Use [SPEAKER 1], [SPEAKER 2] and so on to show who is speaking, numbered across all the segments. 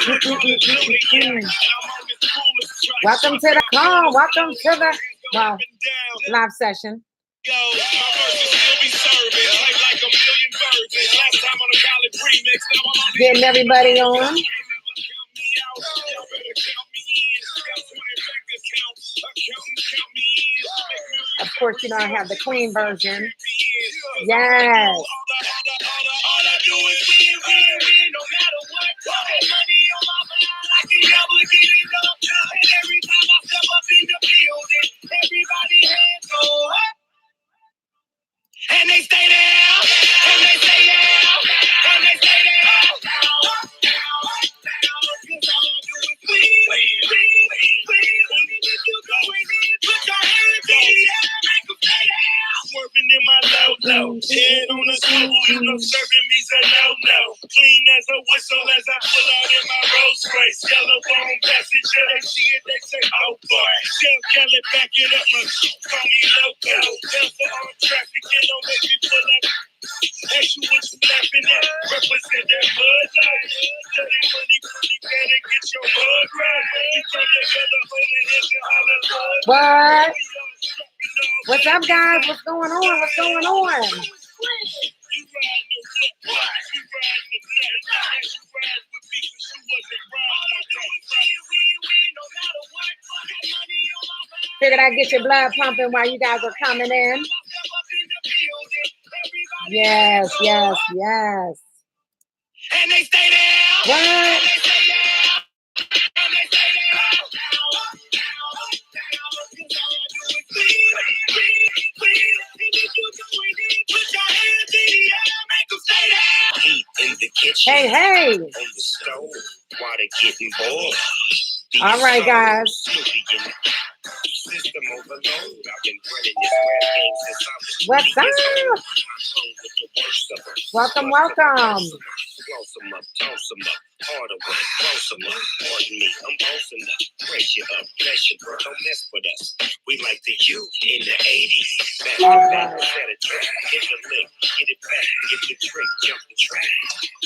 [SPEAKER 1] Welcome to the call. Welcome to the live session. Getting everybody on. Of course, you know I have the clean version. Yes.
[SPEAKER 2] And they stay there, and they stay there, and they stay there. Swerving in my low, head on the swivel, you know, serving me's a no-no. Clean as a whistle as I pull out in my Rolls Royce. Yellow bone passenger, they see it, they say, oh boy. Chef Kelly backing up my call me loco. Therefore on traffic, and don't make me pull up. Ask you what you laughing at, represent that mud life. Dirty money, better get your mud right. You come together, holding hands and holler,
[SPEAKER 1] what? What's up, guys? What's going on? What's going on? Figured I'd get your blood pumping while you guys are coming in. Yes, yes, yes.
[SPEAKER 2] And they stay there.
[SPEAKER 1] What?
[SPEAKER 2] And they stay there. And they stay there. In the kitchen.
[SPEAKER 1] Hey, hey.
[SPEAKER 2] On the stove. Water getting boiled.
[SPEAKER 1] All right, guys.
[SPEAKER 2] System overload. I've been running this rap game since I was
[SPEAKER 1] What's up? Welcome, welcome.
[SPEAKER 2] Close them up, toss them up, harder work, close them up. Pardon me, I'm bossing up, pressure up, bless you, bro, don't mess with us. We like the youth in the 80s. Back, set a track, get the lick, get it back, get the trick, jump the track,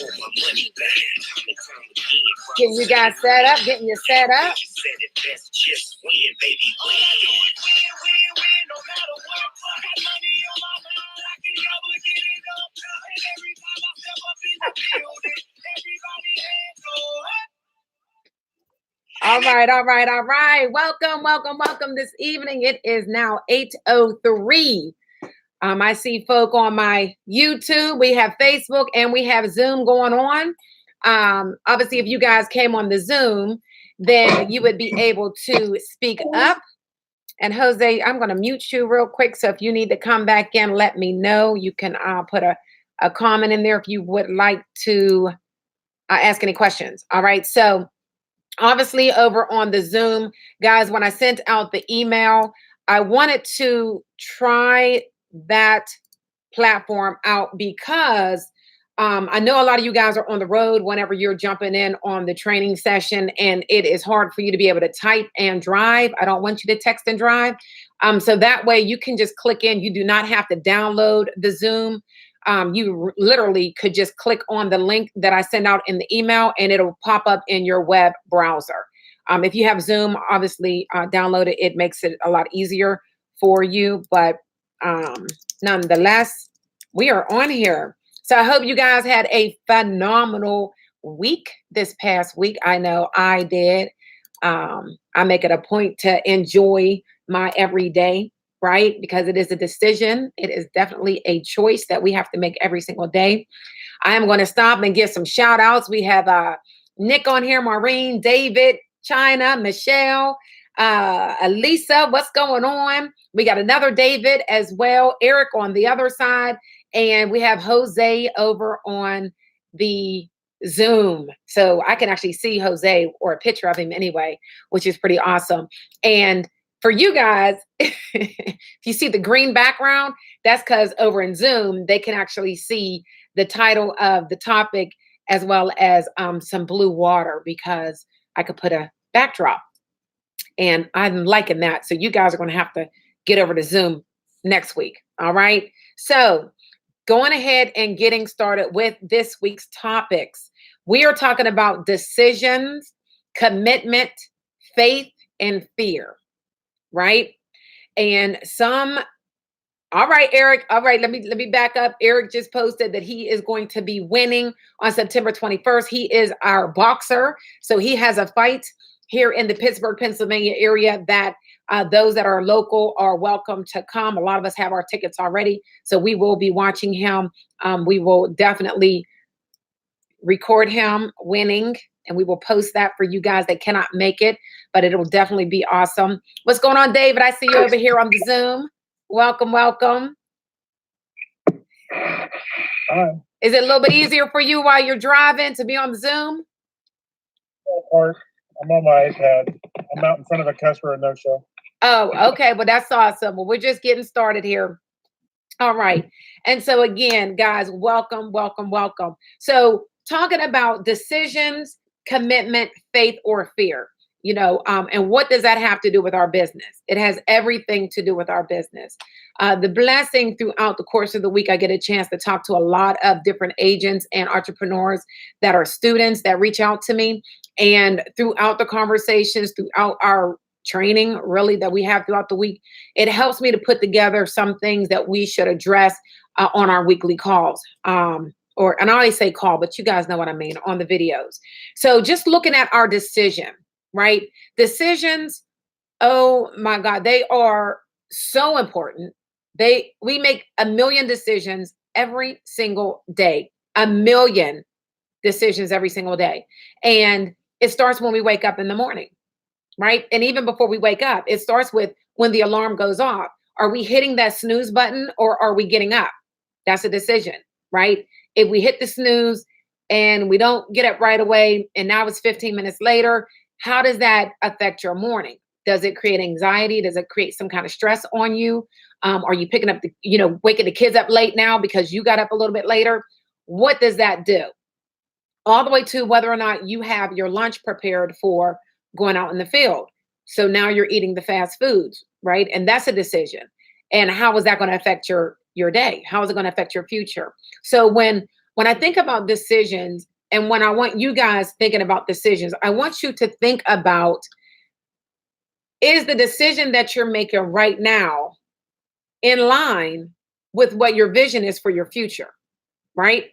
[SPEAKER 2] pull my money back.
[SPEAKER 1] Getting you guys set up, getting you set up.
[SPEAKER 2] You said it best, just win, baby, win. All I do is win, no matter what. Got money on my mind, I can never get it up. And every time I step up in the building, everybody hands go up.
[SPEAKER 1] All right, all right, all right. Welcome, welcome, welcome this evening. It is now 8:03. I see folk on my YouTube. We have Facebook and we have Zoom going on. Obviously, if you guys came on the Zoom, then you would be able to speak up. And Jose, I'm going to mute you real quick. So if you need to come back in, let me know. You can put a comment in there if you would like to ask any questions. All right. So obviously over on the Zoom, guys, when I sent out the email, I wanted to try that platform out because I know a lot of you guys are on the road whenever you're jumping in on the training session, and it is hard for you to be able to type and drive. I don't want you to text and drive. So that way you can just click in. You do not have to download the Zoom. You literally could just click on the link that I send out in the email and it'll pop up in your web browser. If you have Zoom, obviously download it. It makes it a lot easier for you. But nonetheless, we are on here. So I hope you guys had a phenomenal week this past week. I know I did. I make it a point to enjoy my everyday, right? Because it is a decision. It is definitely a choice that we have to make every single day. I am going to stop and give some shout outs. We have Nick on here, Maureen, David, China, Michelle, Elisa, what's going on? We got another David as well, Eric on the other side. And we have Jose over on the Zoom. So I can actually see Jose or a picture of him anyway, which is pretty awesome. And for you guys, if you see the green background, that's because over in Zoom, they can actually see the title of the topic as well as some blue water because I could put a backdrop. And I'm liking that. So you guys are going to have to get over to Zoom next week. All right. So going ahead and getting started with this week's topics. We are talking about decisions, commitment, faith, and fear, right? And all right, Eric. All right, let me back up. Eric just posted that he is going to be winning on September 21st. He is our boxer. So he has a fight here in the Pittsburgh, Pennsylvania area that those that are local are welcome to come. A lot of us have our tickets already. So we will be watching him. We will definitely record him winning, and we will post that for you guys that cannot make it, but it'll definitely be awesome. What's going on, David? I see you over here on the Zoom. Welcome, welcome.
[SPEAKER 3] Hi.
[SPEAKER 1] Is it a little bit easier for you while you're driving to be on the Zoom?
[SPEAKER 3] I'm on my iPad. I'm out in front of a customer no show.
[SPEAKER 1] Oh, okay. Well, that's awesome. Well, we're just getting started here. All right. And so again, guys, welcome, welcome, welcome. So talking about decisions, commitment, faith, or fear, and what does that have to do with our business? It has everything to do with our business. The blessing throughout the course of the week, I get a chance to talk to a lot of different agents and entrepreneurs that are students that reach out to me. And throughout the conversations, throughout our training really that we have throughout the week, it helps me to put together some things that we should address on our weekly calls. And I always say call, but you guys know what I mean, on the videos. So just looking at our decision, right? Decisions, oh my God, they are so important. We make a million decisions every single day, a million decisions every single day. And it starts when we wake up in the morning, right? And even before we wake up, it starts with when the alarm goes off. Are we hitting that snooze button or are we getting up? That's a decision, right? If we hit the snooze and we don't get up right away, and now it's 15 minutes later, how does that affect your morning? Does it create anxiety? Does it create some kind of stress on you? Are you picking up waking the kids up late now because you got up a little bit later? What does that do? All the way to whether or not you have your lunch prepared for going out in the field. So now you're eating the fast foods, right? And that's a decision. And how is that going to affect your day? How is it going to affect your future? So when I think about decisions, and when I want you guys thinking about decisions, I want you to think about, is the decision that you're making right now in line with what your vision is for your future, right?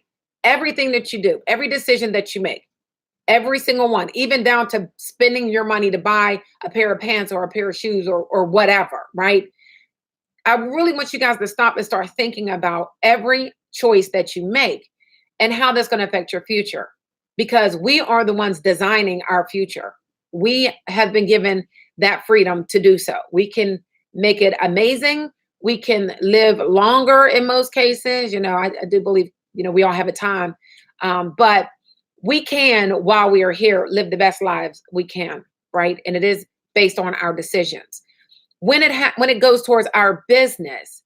[SPEAKER 1] Everything that you do, every decision that you make, every single one, even down to spending your money to buy a pair of pants or a pair of shoes or whatever, right? I really want you guys to stop and start thinking about every choice that you make and how that's going to affect your future, because we are the ones designing our future. We have been given that freedom to do so. We can make it amazing. We can live longer in most cases. I do believe, we all have a time, but we can, while we are here, live the best lives we can, right? And it is based on our decisions. When it goes towards our business,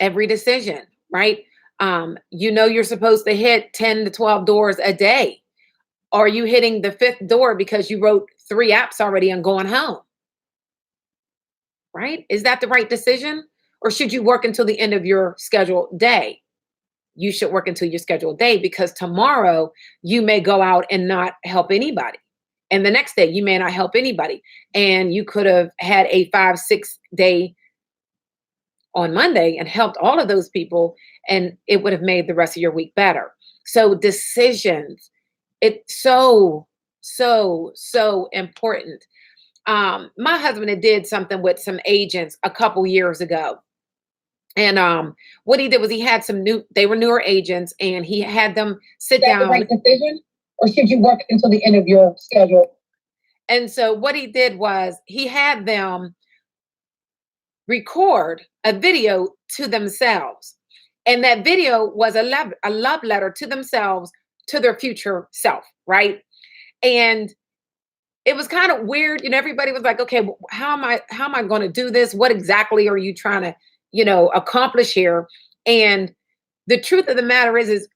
[SPEAKER 1] every decision, right? You're supposed to hit 10 to 12 doors a day. Are you hitting the 5th door because you wrote 3 apps already and going home? Right? Is that the right decision? Or should you work until the end of your scheduled day? You should work until your scheduled day, because tomorrow you may go out and not help anybody. And the next day you may not help anybody. And you could have had a 5-6 day on Monday and helped all of those people, and it would have made the rest of your week better. So decisions, it's so, so, so important. My husband did something with some agents a couple years ago. And what he did was he had they were newer agents, and he had them sit down.
[SPEAKER 4] The right decision, or should you work until the end of your schedule?
[SPEAKER 1] And so what he did was he had them record a video to themselves. And that video was a love letter to themselves, to their future self, right? And it was kind of weird. Everybody was like, okay, how am I going to do this? What exactly are you trying to, accomplish here? And the truth of the matter is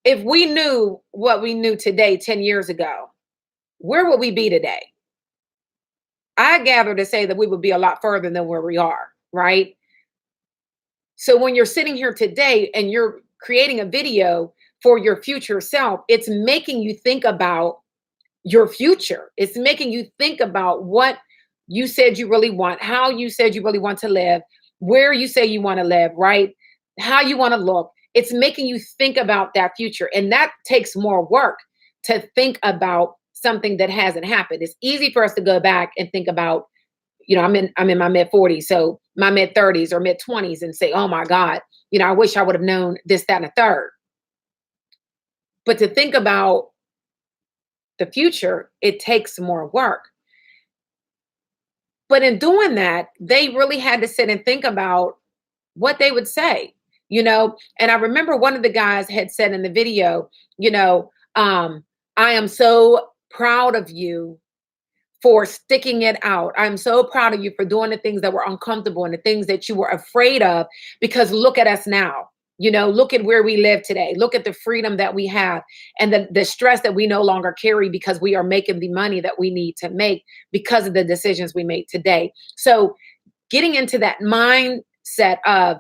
[SPEAKER 1] if we knew what we knew today, 10 years ago, where would we be today? I gather to say that we would be a lot further than where we are, right? So when you're sitting here today and you're creating a video for your future self, it's making you think about your future. It's making you think about what you said you really want, how you said you really want to live, where you say you want to live, right? How you want to look. It's making you think about that future. And that takes more work to think about something that hasn't happened. It's easy for us to go back and think about, you know, I'm in my mid 40s, so my mid 30s or mid 20s, and say, oh my God, you know, I wish I would have known this, that, and a third. But to think about the future, it takes more work. But in doing that, they really had to sit and think about what they would say, you know. And I remember one of the guys had said in the video, you know, I am so proud of you for sticking it out. I'm so proud of you for doing the things that were uncomfortable and the things that you were afraid of, because look at us now. You know, look at where we live today. Look at the freedom that we have and the stress that we no longer carry, because we are making the money that we need to make because of the decisions we made today. So getting into that mindset of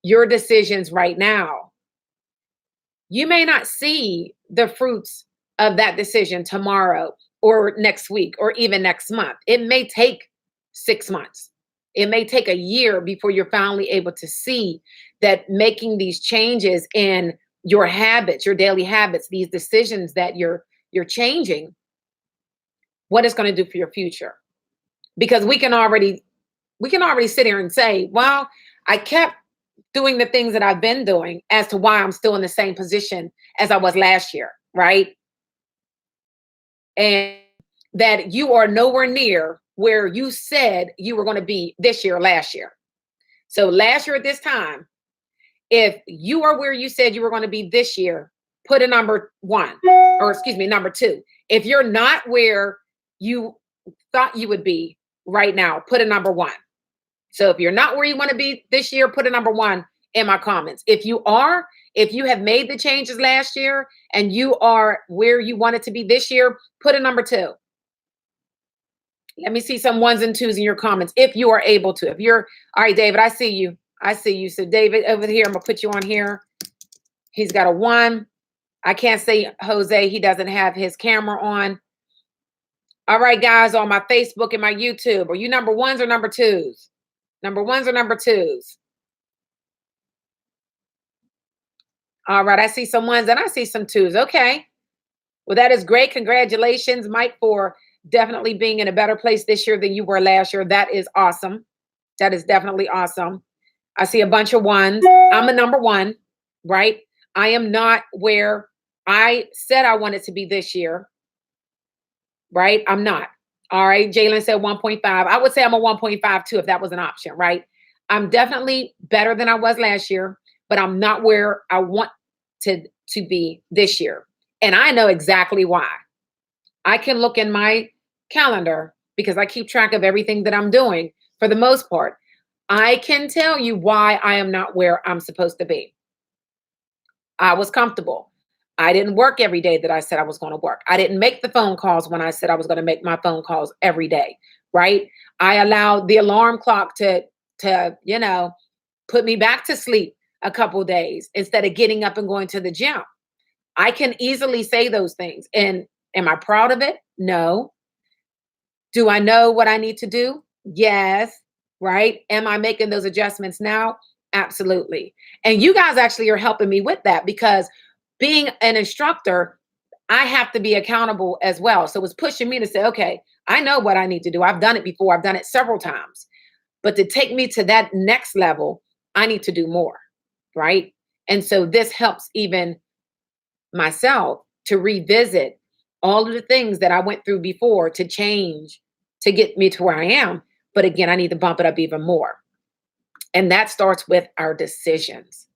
[SPEAKER 1] your decisions right now, you may not see the fruits of that decision tomorrow or next week or even next month. It may take 6 months. It may take a year before you're finally able to see that making these changes in your habits, your daily habits, these decisions that you're changing, what it's going to do for your future. Because we can already sit here and say, well, I kept doing the things that I've been doing as to why I'm still in the same position as I was last year, right? And that you are nowhere near where you said you were going to be this year, last year. So last year at this time, if you are where you said you were going to be this year, put a number 1, or excuse me, number 2. If you're not where you thought you would be right now, put a number 1. So if you're not where you want to be this year, put a number 1 in my comments. If you are, if you have made the changes last year and you are where you wanted to be this year, put a number 2. Let me see some 1s and 2s in your comments if you are able to. If you're, all right, David, I see you. I see you. So David over here, I'm gonna put you on here. He's got a 1. I can't see Jose. He doesn't have his camera on. All right, guys, on my Facebook and my YouTube, are you number 1s or number 2s? Number 1s or number 2s? All right, I see some 1s and I see some 2s. Okay. Well, that is great. Congratulations, Mike, for definitely being in a better place this year than you were last year. That is awesome. That is definitely awesome. I see a bunch of 1s. I'm a number 1, right? I am not where I said I wanted to be this year, right? I'm not. All right. Jalen said 1.5. I would say I'm a 1.5 too, if that was an option, right? I'm definitely better than I was last year, but I'm not where I want to be this year. And I know exactly why. I can look in my calendar because I keep track of everything that I'm doing for the most part. I can tell you why I am not where I'm supposed to be. I was comfortable. I didn't work every day that I said I was going to work. I didn't make the phone calls when I said I was going to make my phone calls every day, right? I allowed the alarm clock to you know, put me back to sleep a couple of days instead of getting up and going to the gym. I can easily say those things. And am I proud of it? No. Do I know what I need to do? Yes. Right? Am I making those adjustments now? Absolutely. And you guys actually are helping me with that, because being an instructor, I have to be accountable as well. So it's pushing me to say, okay, I know what I need to do. I've done it before. I've done it several times. But to take me to that next level, I need to do more. Right? And so this helps even myself to revisit all of the things that I went through before to change, to get me to where I am. But again, I need to bump it up even more. And that starts with our decisions,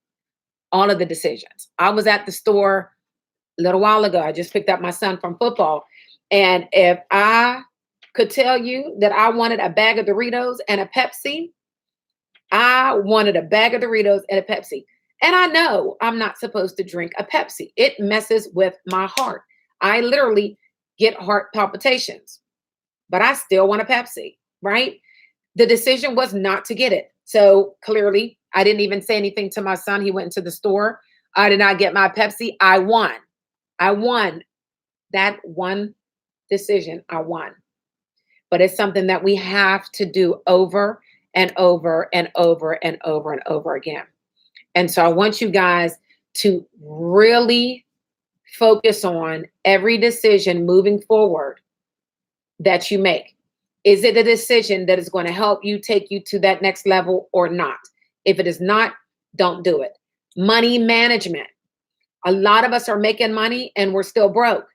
[SPEAKER 1] all of the decisions. I was at the store a little while ago. I just picked up my son from football. And if I could tell you that I wanted a bag of Doritos and a Pepsi, I wanted a bag of Doritos and a Pepsi. And I know I'm not supposed to drink a Pepsi. It messes with my heart. I literally get heart palpitations, but I still want a Pepsi, right? The decision was not to get it. So clearly, I didn't even say anything to my son. He went into the store. I did not get my Pepsi. I won. I won. That one decision, I won. But it's something that we have to do over and over and over and over and over again. And so I want you guys to really focus on every decision moving forward that you make. Is it a decision that is going to help you take you to that next level or not? If it is not, don't do it. Money management. A lot of us are making money and we're still broke.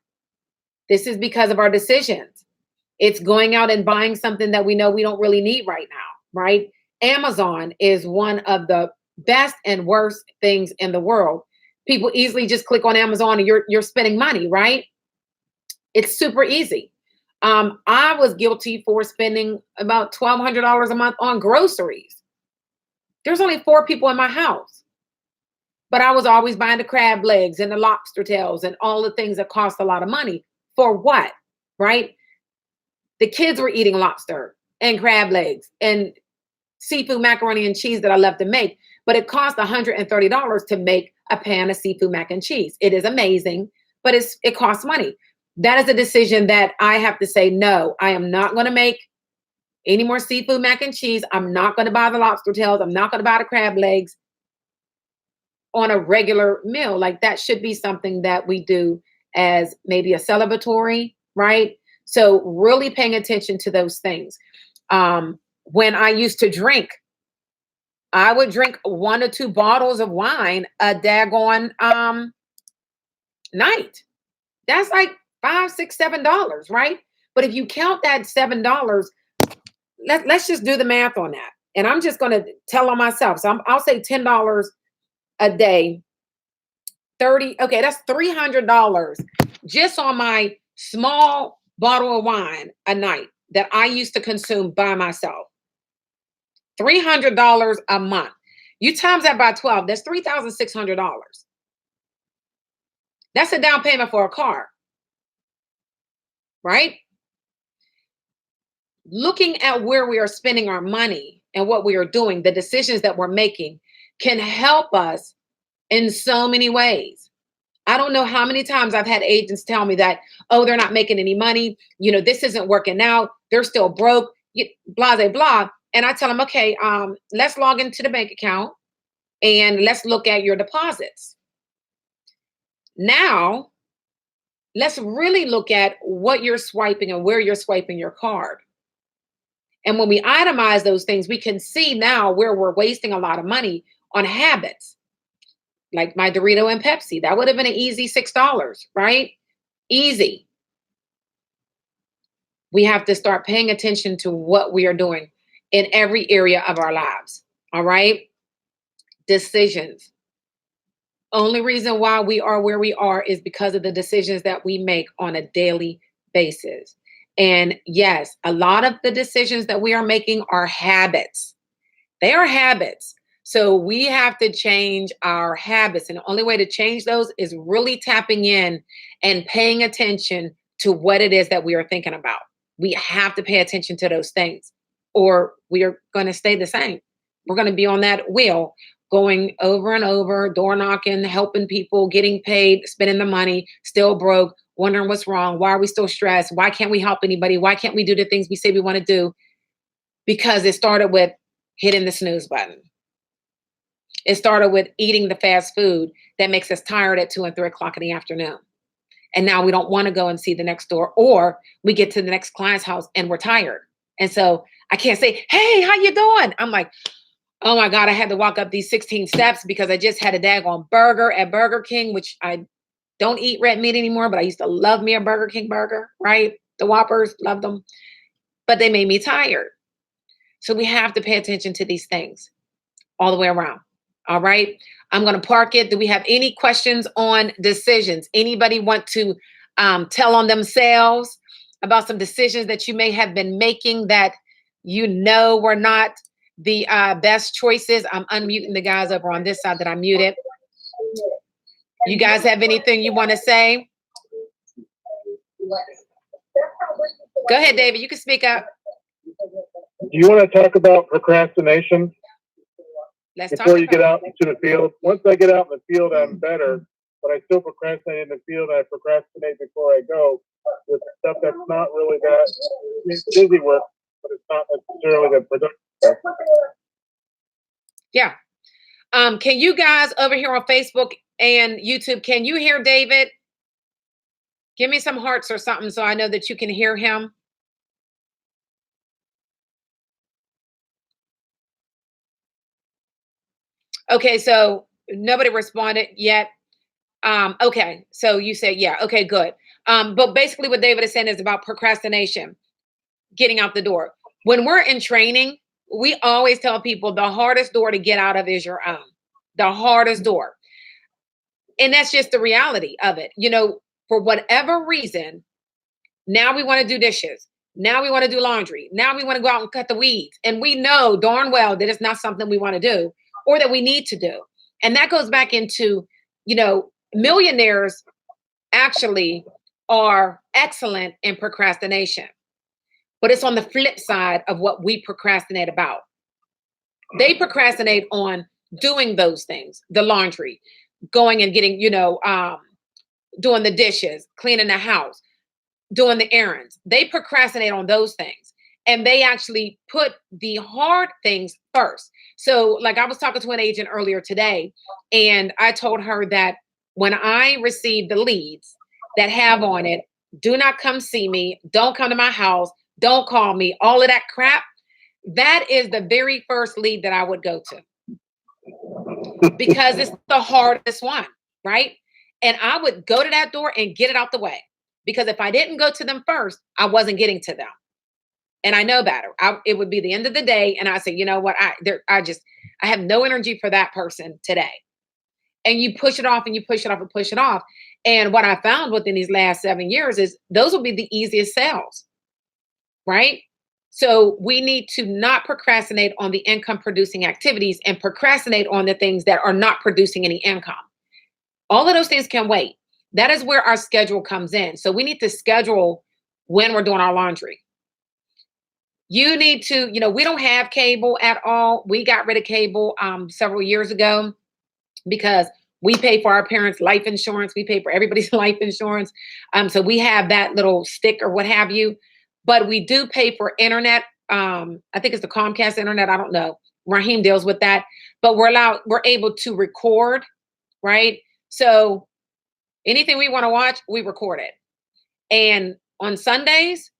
[SPEAKER 1] This is because of our decisions. It's going out and buying something that we know we don't really need right now, right? Amazon is one of the best and worst things in the world. People easily just click on Amazon and you're spending money, right? It's super easy. I was guilty for spending about $1,200 a month on groceries. There's only 4 people in my house, but I was always buying the crab legs and the lobster tails and all the things that cost a lot of money. For what, right? The kids were eating lobster and crab legs and seafood macaroni and cheese that I love to make, but it cost $130 to make a pan of seafood mac and cheese. It is amazing, but it costs money. That is a decision that I have to say, no, I am not going to make any more seafood mac and cheese. I'm not going to buy the lobster tails. I'm not going to buy the crab legs on a regular meal. Like that should be something that we do as maybe a celebratory, right? So really paying attention to those things. When I used to drink, I would drink 1 or 2 bottles of wine a daggone night. That's like $5, $6, $7, right? But if you count that $7, let's just do the math on that. And I'm just going to tell on myself. So I'll say $10 a day. 30. Okay, that's $300 just on my small bottle of wine a night that I used to consume by myself. $300 a month. You times that by 12, that's $3,600. That's a down payment for a car, right? Looking at where we are spending our money and what we are doing, the decisions that we're making can help us in so many ways. I don't know how many times I've had agents tell me that, oh, they're not making any money. You know, this isn't working out. They're still broke, blah, blah, blah. And I tell them, okay, let's log into the bank account and let's look at your deposits. Now, let's really look at what you're swiping and where you're swiping your card. And when we itemize those things, we can see now where we're wasting a lot of money on habits. Like my Dorito and Pepsi, that would have been an easy $6, right? Easy. We have to start paying attention to what we are doing in every area of our lives. All right. Decisions. Only reason why we are where we are is because of the decisions that we make on a daily basis. And yes, a lot of the decisions that we are making are habits. They are habits. So we have to change our habits. And the only way to change those is really tapping in and paying attention to what it is that we are thinking about. We have to pay attention to those things or we are going to stay the same. We're going to be on that wheel going over and over, door knocking, helping people, getting paid, spending the money, still broke, wondering what's wrong. Why are we still stressed? Why can't we help anybody? Why can't we do the things we say we want to do? Because it started with hitting the snooze button. It started with eating the fast food that makes us tired at 2 and 3 o'clock in the afternoon. And now we don't want to go and see the next door, or we get to the next client's house and we're tired. And so I can't say, hey, how you doing? I'm like, oh my God, I had to walk up these 16 steps because I just had a daggone burger at Burger King, which I don't eat red meat anymore, but I used to love me a Burger King burger, right? The Whoppers, loved them, but they made me tired. So we have to pay attention to these things all the way around. All right. I'm going to park it. Do we have any questions on decisions? Anybody want to tell on themselves about some decisions that you may have been making that you know were not the best choices? I'm unmuting the guys over on this side that I muted. You guys have anything you want to say? Go ahead, David. You can speak up.
[SPEAKER 3] Do you want to talk about procrastination?
[SPEAKER 1] Let's talk
[SPEAKER 3] before you
[SPEAKER 1] about
[SPEAKER 3] get out into the field. Once I get out in the field, I'm better, but I still procrastinate in the field. I procrastinate before I go with stuff that's not really that it's busy work, but it's not necessarily the productive stuff.
[SPEAKER 1] Yeah. Can you guys over here on Facebook and YouTube, can you hear David? Give me some hearts or something so I know that you can hear him. Okay, so nobody responded yet. Okay, so you said, yeah, okay, good. But basically what David is saying is about procrastination, getting out the door. When we're in training, we always tell people the hardest door to get out of is your own, the hardest door. And that's just the reality of it. You know, for whatever reason, now we want to do dishes. Now we want to do laundry. Now we want to go out and cut the weeds. And we know darn well that it's not something we want to do or that we need to do. And that goes back into, you know, millionaires actually are excellent in procrastination. But it's on the flip side of what we procrastinate about. They procrastinate on doing those things, the laundry, going and getting, you know, doing the dishes, cleaning the house, doing the errands. They procrastinate on those things. And they actually put the hard things first. So, like I was talking to an agent earlier today, and I told her that when I receive the leads that have on it, do not come see me, don't come to my house, don't call me, all of that crap, that is the very first lead that I would go to because it's the hardest one, right? And I would go to that door and get it out the way because if I didn't go to them first, I wasn't getting to them. And I know better. It would be the end of the day. And I say, you know what? I have no energy for that person today. And you push it off and you push it off and push it off. And what I found within these last 7 years is those will be the easiest sales, right? So we need to not procrastinate on the income producing activities and procrastinate on the things that are not producing any income. All of those things can wait. That is where our schedule comes in. So we need to schedule when we're doing our laundry. You need to, you know, we don't have cable at all. We got rid of cable several years ago because we pay for our parents' life insurance. We pay for everybody's life insurance. So we have that little stick or what have you. But we do pay for internet. I think it's the Comcast internet. I don't know. Raheem deals with that. But we're able to record, right? So anything we want to watch, we record it. And on Sundays,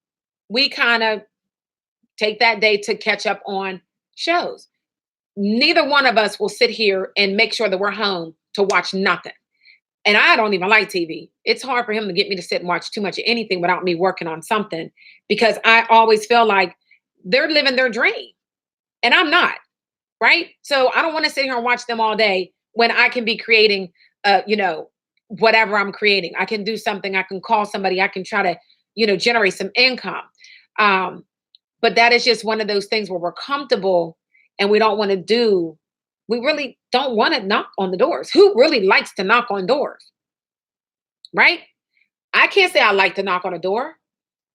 [SPEAKER 1] we kind of take that day to catch up on shows. Neither one of us will sit here and make sure that we're home to watch nothing. And I don't even like TV. It's hard for him to get me to sit and watch too much of anything without me working on something because I always feel like they're living their dream and I'm not, right? So I don't want to sit here and watch them all day when I can be creating, you know, whatever I'm creating. I can do something. I can call somebody. I can try to, you know, generate some income. But that is just one of those things where we're comfortable and we don't want to do, we really don't want to knock on the doors. Who really likes to knock on doors? Right? I can't say I like to knock on a door,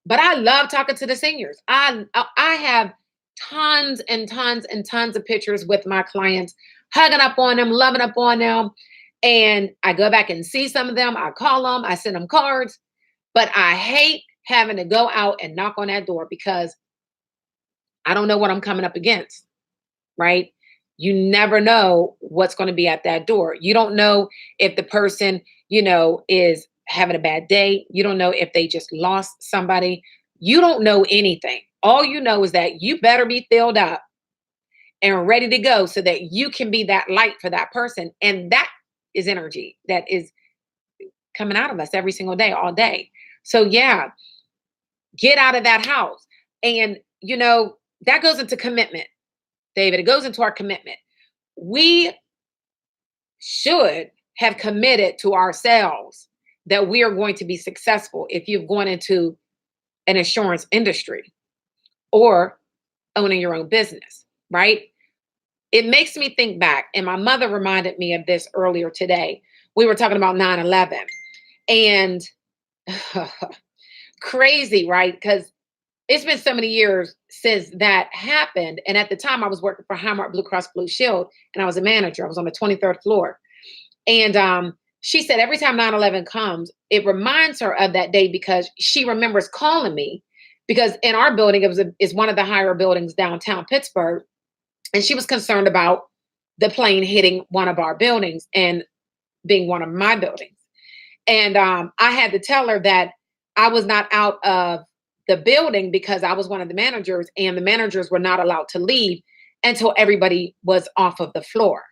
[SPEAKER 1] but I love talking to the seniors. I have tons and tons and tons of pictures with my clients, hugging up on them, loving up on them. And I go back and see some of them. I call them, I send them cards, but I hate having to go out and knock on that door because I don't know what I'm coming up against, right? You never know what's going to be at that door. You don't know if the person, you know, is having a bad day. You don't know if they just lost somebody. You don't know anything. All you know is that you better be filled up and ready to go so that you can be that light for that person. And that is energy that is coming out of us every single day, all day. So yeah, get out of that house. And, you know, that goes into commitment, David. It goes into our commitment. We should have committed to ourselves that we are going to be successful if you've gone into an insurance industry or owning your own business, right? It makes me think back, and my mother reminded me of this earlier today. We were talking about 9/11 and crazy, right? Because it's been so many years since that happened. And at the time I was working for Highmark Blue Cross Blue Shield and I was a manager. I was on the 23rd floor. And she said every time 9/11 comes, it reminds her of that day because she remembers calling me because in our building, it's one of the higher buildings downtown Pittsburgh. And she was concerned about the plane hitting one of our buildings and being one of my buildings. And I had to tell her that I was not out of the building because I was one of the managers and the managers were not allowed to leave until everybody was off of the floor.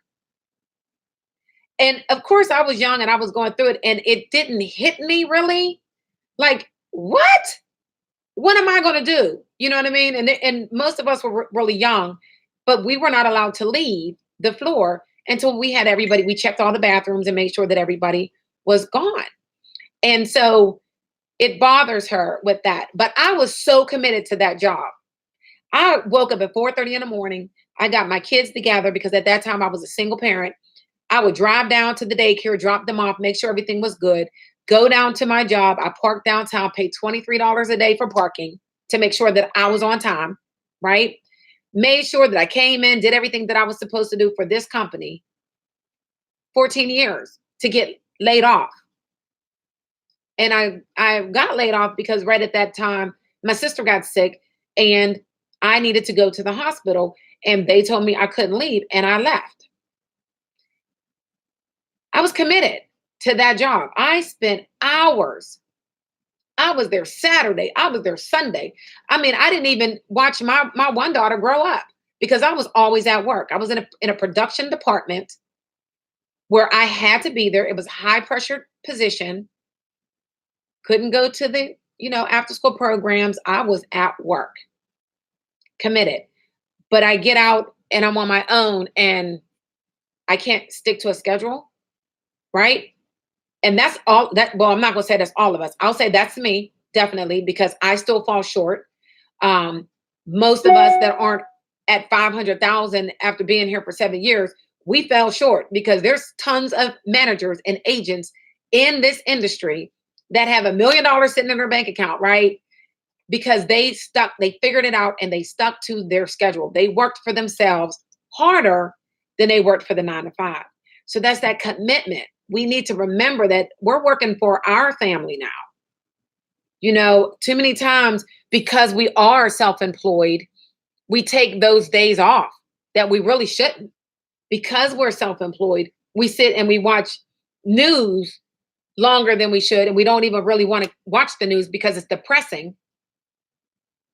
[SPEAKER 1] And of course, I was young and I was going through it and it didn't hit me really. Like, what? What am I going to do? You know what I mean? And most of us were really young, but we were not allowed to leave the floor until we had everybody. We checked all the bathrooms and made sure that everybody was gone. And so it bothers her with that. But I was so committed to that job. I woke up at 4:30 in the morning. I got my kids together because at that time I was a single parent. I would drive down to the daycare, drop them off, make sure everything was good, go down to my job. I parked downtown, paid $23 a day for parking to make sure that I was on time, right? Made sure that I came in, did everything that I was supposed to do for this company. 14 years to get laid off. And I got laid off because right at that time, my sister got sick and I needed to go to the hospital and they told me I couldn't leave and I left. I was committed to that job. I spent hours. I was there Saturday. I was there Sunday. I mean, I didn't even watch my one daughter grow up because I was always at work. I was in a production department where I had to be there. It was a high pressure position. Couldn't go to the, after school programs. I was at work, committed. But I get out and I'm on my own and I can't stick to a schedule, right? And that's all that, well, I'm not going to say that's all of us. I'll say that's me, definitely, because I still fall short. Most of us that aren't at 500,000 after being here for 7 years, we fell short because there's tons of managers and agents in this industry that have $1 million sitting in their bank account, right? Because they figured it out and they stuck to their schedule. They worked for themselves harder than they worked for the 9 to 5. So that's that commitment. We need to remember that we're working for our family now. Too many times because we are self-employed, we take those days off that we really shouldn't. Because we're self-employed, we sit and we watch news longer than we should. And we don't even really want to watch the news because it's depressing.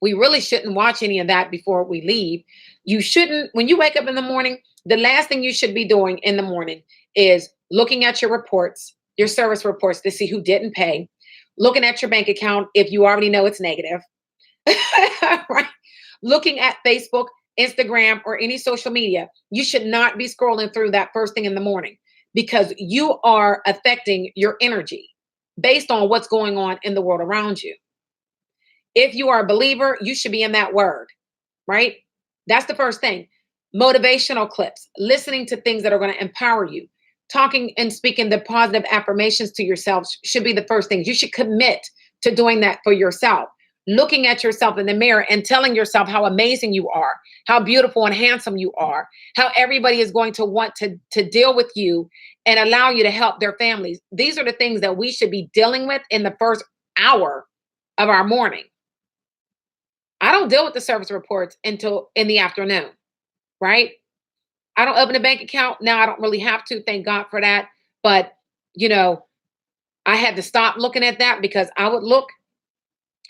[SPEAKER 1] We really shouldn't watch any of that before we leave. You shouldn't, when you wake up in the morning, the last thing you should be doing in the morning is looking at your reports, your service reports to see who didn't pay, looking at your bank account if you already know it's negative, right? Looking at Facebook, Instagram, or any social media. You should not be scrolling through that first thing in the morning because you are affecting your energy based on what's going on in the world around you. If you are a believer, you should be in that word, right? That's the first thing. Motivational clips, listening to things that are going to empower you, talking and speaking the positive affirmations to yourself should be the first thing. You should commit to doing that for yourself. Looking at yourself in the mirror and telling yourself how amazing you are, how beautiful and handsome you are, how everybody is going to want to deal with you and allow you to help their families. These are the things that we should be dealing with in the first hour of our morning. I don't deal with the service reports until in the afternoon, right? I don't open a bank account. Now I don't really have to, thank God for that. But, I had to stop looking at that because I would look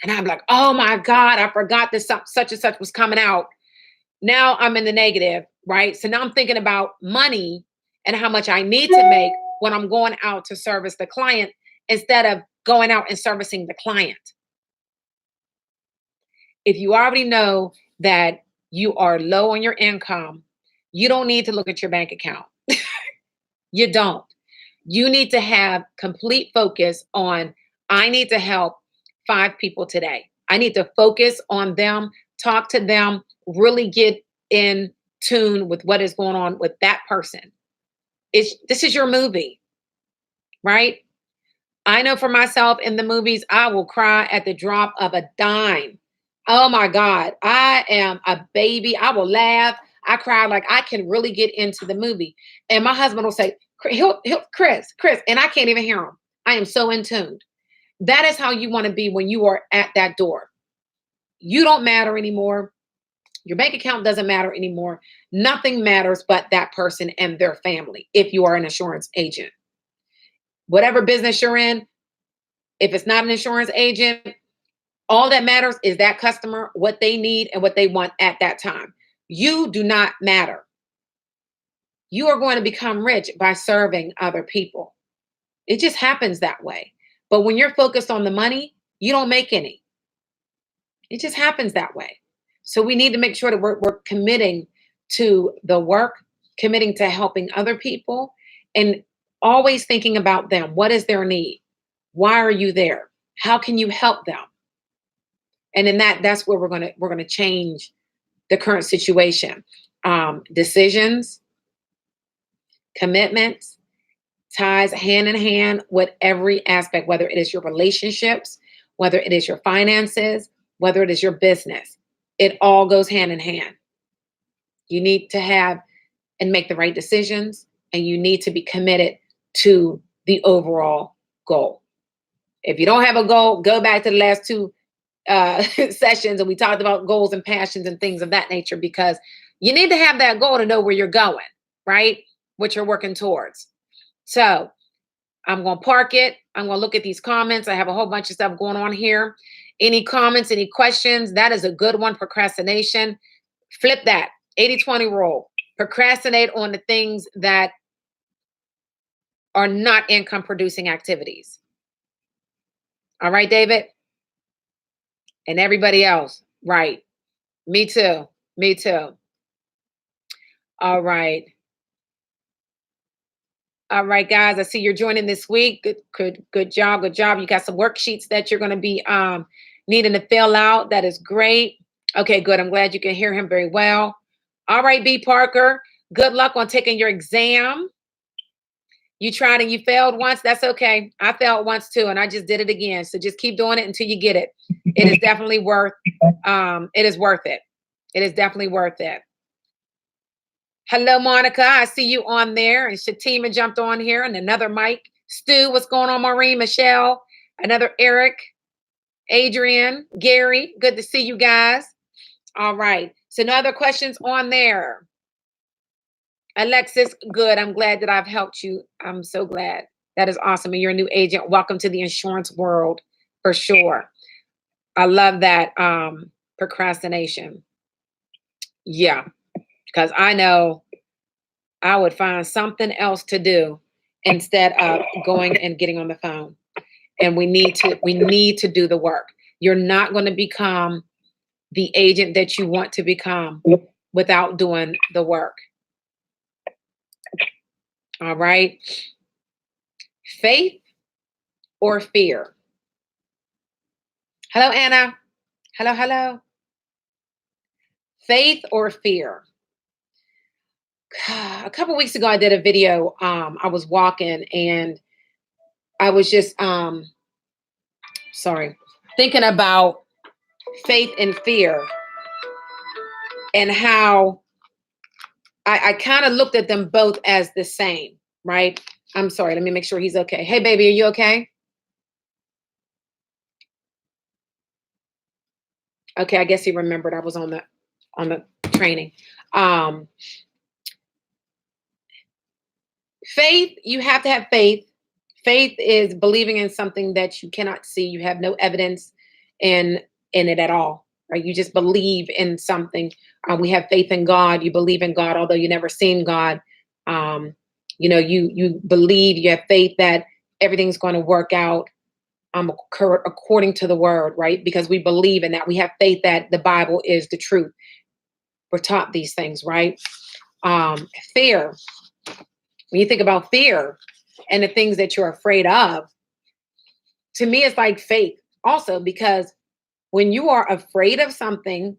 [SPEAKER 1] and I'm like, oh my God, I forgot this such and such was coming out. Now I'm in the negative, right? So now I'm thinking about money and how much I need to make when I'm going out to service the client instead of going out and servicing the client. If you already know that you are low on your income, you don't need to look at your bank account. You don't. You need to have complete focus on, I need to help 5 people today. I need to focus on them, talk to them, really get in tune with what is going on with that person. This is your movie, right? I know for myself in the movies, I will cry at the drop of a dime. Oh my God. I am a baby. I will laugh. I cry like I can really get into the movie. And my husband will say, Chris, and I can't even hear him. I am so in tune. That is how you want to be when you are at that door. You don't matter anymore. Your bank account doesn't matter anymore. Nothing matters but that person and their family if you are an insurance agent. Whatever business you're in, if it's not an insurance agent, all that matters is that customer, what they need and what they want at that time. You do not matter. You are going to become rich by serving other people. It just happens that way. But when you're focused on the money, you don't make any. It just happens that way. So we need to make sure that we're committing to the work, committing to helping other people, and always thinking about them. What is their need? Why are you there? How can you help them? And in that's where we're gonna change the current situation. Decisions, commitments, ties hand in hand with every aspect, whether it is your relationships, whether it is your finances, whether it is your business. It all goes hand in hand. You need to have and make the right decisions, and you need to be committed to the overall goal. If you don't have a goal, go back to the last two sessions, and we talked about goals and passions and things of that nature, because you need to have that goal to know where you're going, right? What you're working towards. So I'm going to park it. I'm going to look at these comments. I have a whole bunch of stuff going on here. Any comments, any questions? That is a good one. Procrastination. Flip that 80-20 rule. Procrastinate on the things that are not income producing activities. All right, David? And everybody else. Right. Me too. Me too. All right. All right, guys. I see you're joining this week. Good job. Good job. You got some worksheets that you're going to be needing to fill out. That is great. Okay, good. I'm glad you can hear him very well. All right, B. Parker. Good luck on taking your exam. You tried and you failed once. That's okay. I failed once too, and I just did it again. So just keep doing it until you get it. It is definitely worth. It is worth it. It is definitely worth it. Hello, Monica. I see you on there. And Shatima jumped on here. And another Mike. Stu, what's going on, Maureen? Michelle. Another Eric. Adrian. Gary. Good to see you guys. All right. So no other questions on there. Alexis, good. I'm glad that I've helped you. I'm so glad. That is awesome. And you're a new agent. Welcome to the insurance world for sure. I love that procrastination. Yeah. Because I know I would find something else to do instead of going and getting on the phone. And we need to do the work. You're not going to become the agent that you want to become without doing the work. All right. Faith or fear? Hello, Anna. Hello, hello. Faith or fear? A couple weeks ago, I did a video. I was walking and I was just, thinking about faith and fear and how I kind of looked at them both as the same, right? I'm sorry. Let me make sure he's okay. Hey, baby, are you okay? Okay, I guess he remembered I was on the training. Faith, you have to have faith. Faith is believing in something that you cannot see. You have no evidence in it at all, right? You just believe in something. We have faith in God. You believe in God, although you never seen God. You believe, you have faith that everything's going to work out according to the word, right? Because we believe in that. We have faith that the Bible is the truth. We're taught these things, right? Fear. When you think about fear and the things that you're afraid of, to me, it's like faith also, because when you are afraid of something,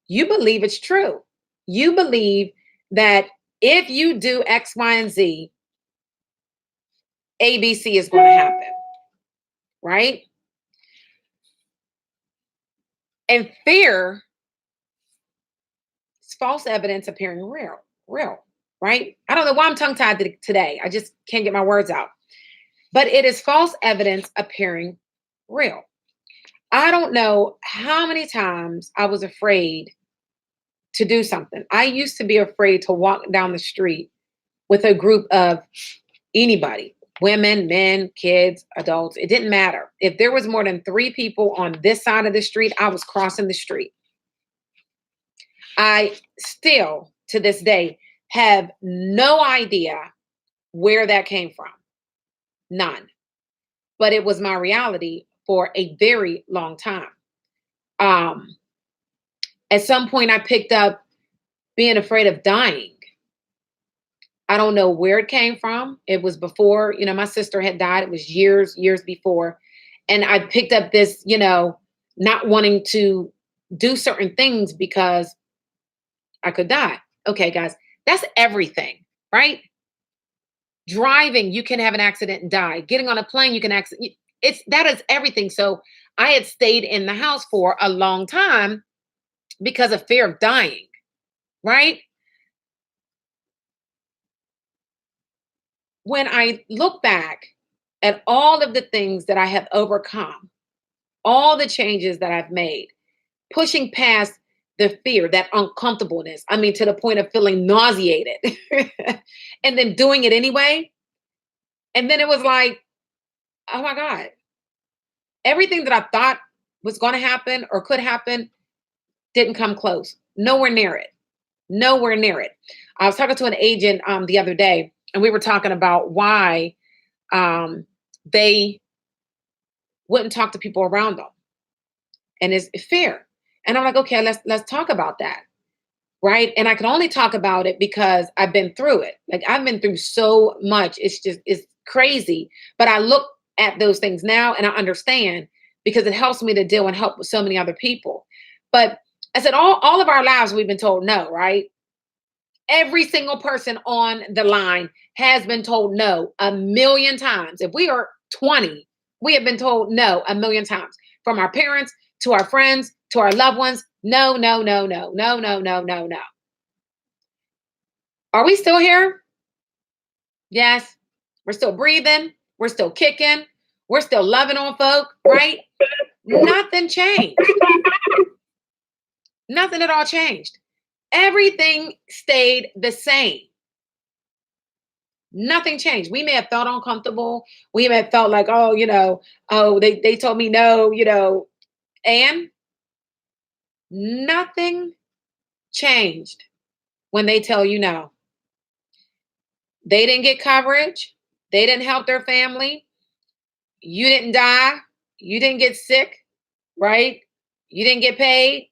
[SPEAKER 1] you believe it's true. You believe that if you do X, Y, and Z, ABC is going to happen, right? And fear is false evidence appearing real, right? I don't know why I'm tongue-tied today. I just can't get my words out. But it is false evidence appearing real. I don't know how many times I was afraid to do something. I used to be afraid to walk down the street with a group of anybody, women, men, kids, adults. It didn't matter. If there was more than 3 people on this side of the street, I was crossing the street. I still, to this day, have no idea where that came from. None. But it was my reality for a very long time. At some point, I picked up being afraid of dying. I don't know where it came from. It was before, my sister had died. It was years before. And I picked up this, not wanting to do certain things because I could die. Okay, guys, that's everything, right? Driving, you can have an accident and die. Getting on a plane, you can accident. That is everything. So I had stayed in the house for a long time because of fear of dying, right? When I look back at all of the things that I have overcome, all the changes that I've made, pushing past the fear, that uncomfortableness, I mean, to the point of feeling nauseated, and then doing it anyway. And then it was like, oh my God, everything that I thought was going to happen or could happen didn't come close. Nowhere near it. Nowhere near it. I was talking to an agent the other day, and we were talking about why they wouldn't talk to people around them, and it's fear. And I'm like, okay, let's talk about that, right? And I can only talk about it because I've been through it. Like, I've been through so much. It's crazy. But I look at those things now and I understand because it helps me to deal and help with so many other people. But I said, all of our lives we've been told no, right? Every single person on the line has been told no a million times. If we are 20, we have been told no a million times, from our parents to our friends to our loved ones. No, no, no, no, no, no, no, no, no. Are we still here? Yes. We're still breathing. We're still kicking. We're still loving on folk, right? Nothing changed. Nothing at all changed. Everything stayed the same. Nothing changed. We may have felt uncomfortable. We may have felt like, they told me no, and nothing changed when they tell you no. They didn't get coverage. They didn't help their family. You didn't die. You didn't get sick, right? You didn't get paid.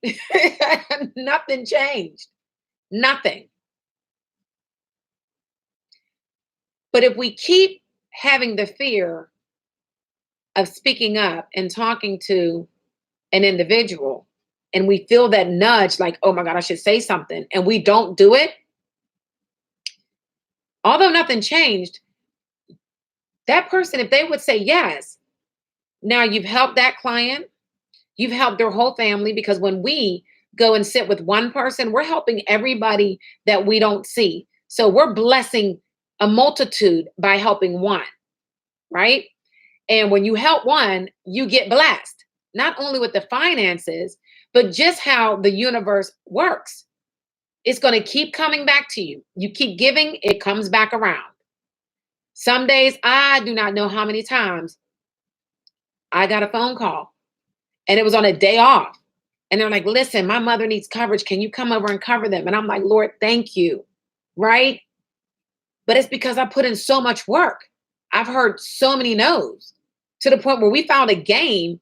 [SPEAKER 1] Nothing changed. Nothing. But if we keep having the fear of speaking up and talking to an individual, and we feel that nudge, like, oh my God, I should say something, and we don't do it, although nothing changed, that person, if they would say yes, now you've helped that client, you've helped their whole family, because when we go and sit with one person, we're helping everybody that we don't see. So we're blessing a multitude by helping one, right? And when you help one, you get blessed, not only with the finances, but just how the universe works. It's going to keep coming back to you. You keep giving, it comes back around. Some days, I do not know how many times I got a phone call, and it was on a day off. And they're like, listen, my mother needs coverage. Can you come over and cover them? And I'm like, Lord, thank you. Right? But it's because I put in so much work. I've heard so many no's, to the point where we found a game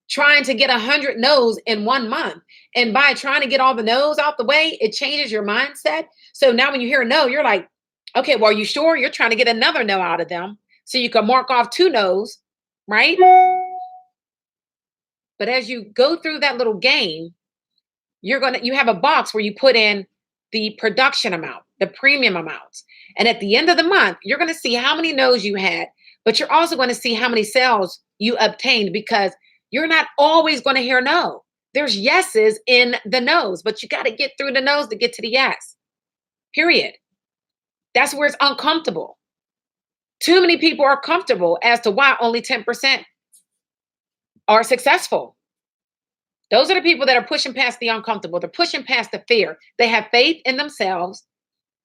[SPEAKER 1] trying to get 100 no's in 1 month. And by trying to get all the no's out the way, it changes your mindset. So now when you hear a no, you're like, okay, well, are you sure? You're trying to get another no out of them so you can mark off 2 no's, right? But as you go through that little game, you have a box where you put in the production amount, the premium amounts. And at the end of the month, you're going to see how many no's you had, but you're also going to see how many sales you obtained, because you're not always going to hear no. There's yeses in the no's, but you got to get through the no's to get to the yes. Period. That's where it's uncomfortable. Too many people are comfortable as to why only 10% are successful. Those are the people that are pushing past the uncomfortable. They're pushing past the fear. They have faith in themselves.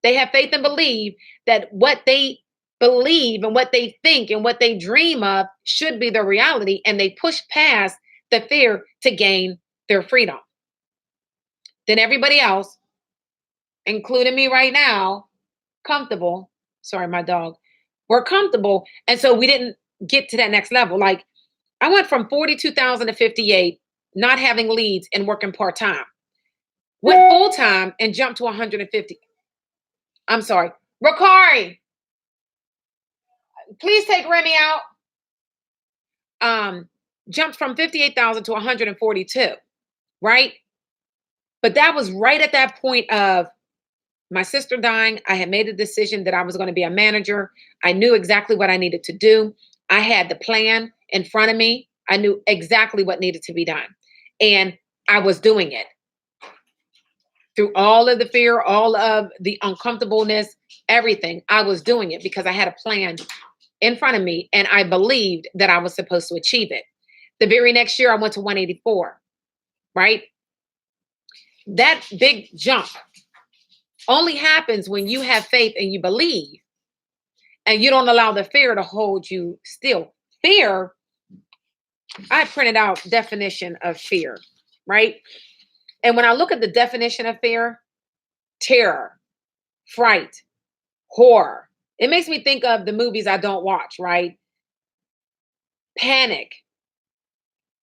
[SPEAKER 1] They have faith and believe that what they believe and what they think and what they dream of should be the reality. And they push past the fear to gain their freedom. Then everybody else, including me right now, comfortable. Sorry, my dog. We're comfortable. And so we didn't get to that next level. Like I went from 42,000 to 58, not having leads and working part-time. Went full-time and jumped to 150. I'm sorry. Ricari, please take Remy out. Jumped from 58,000 to 142, right? But that was right at that point of my sister dying. I had made a decision that I was going to be a manager. I knew exactly what I needed to do. I had the plan in front of me. I knew exactly what needed to be done. And I was doing it. Through all of the fear, all of the uncomfortableness, everything, I was doing it because I had a plan in front of me and I believed that I was supposed to achieve it. The very next year, I went to 184, right? That big jump only happens when you have faith and you believe and you don't allow the fear to hold you still. Fear, I printed out definition of fear, right? And when I look at the definition of fear, terror, fright, horror, it makes me think of the movies I don't watch, right? Panic,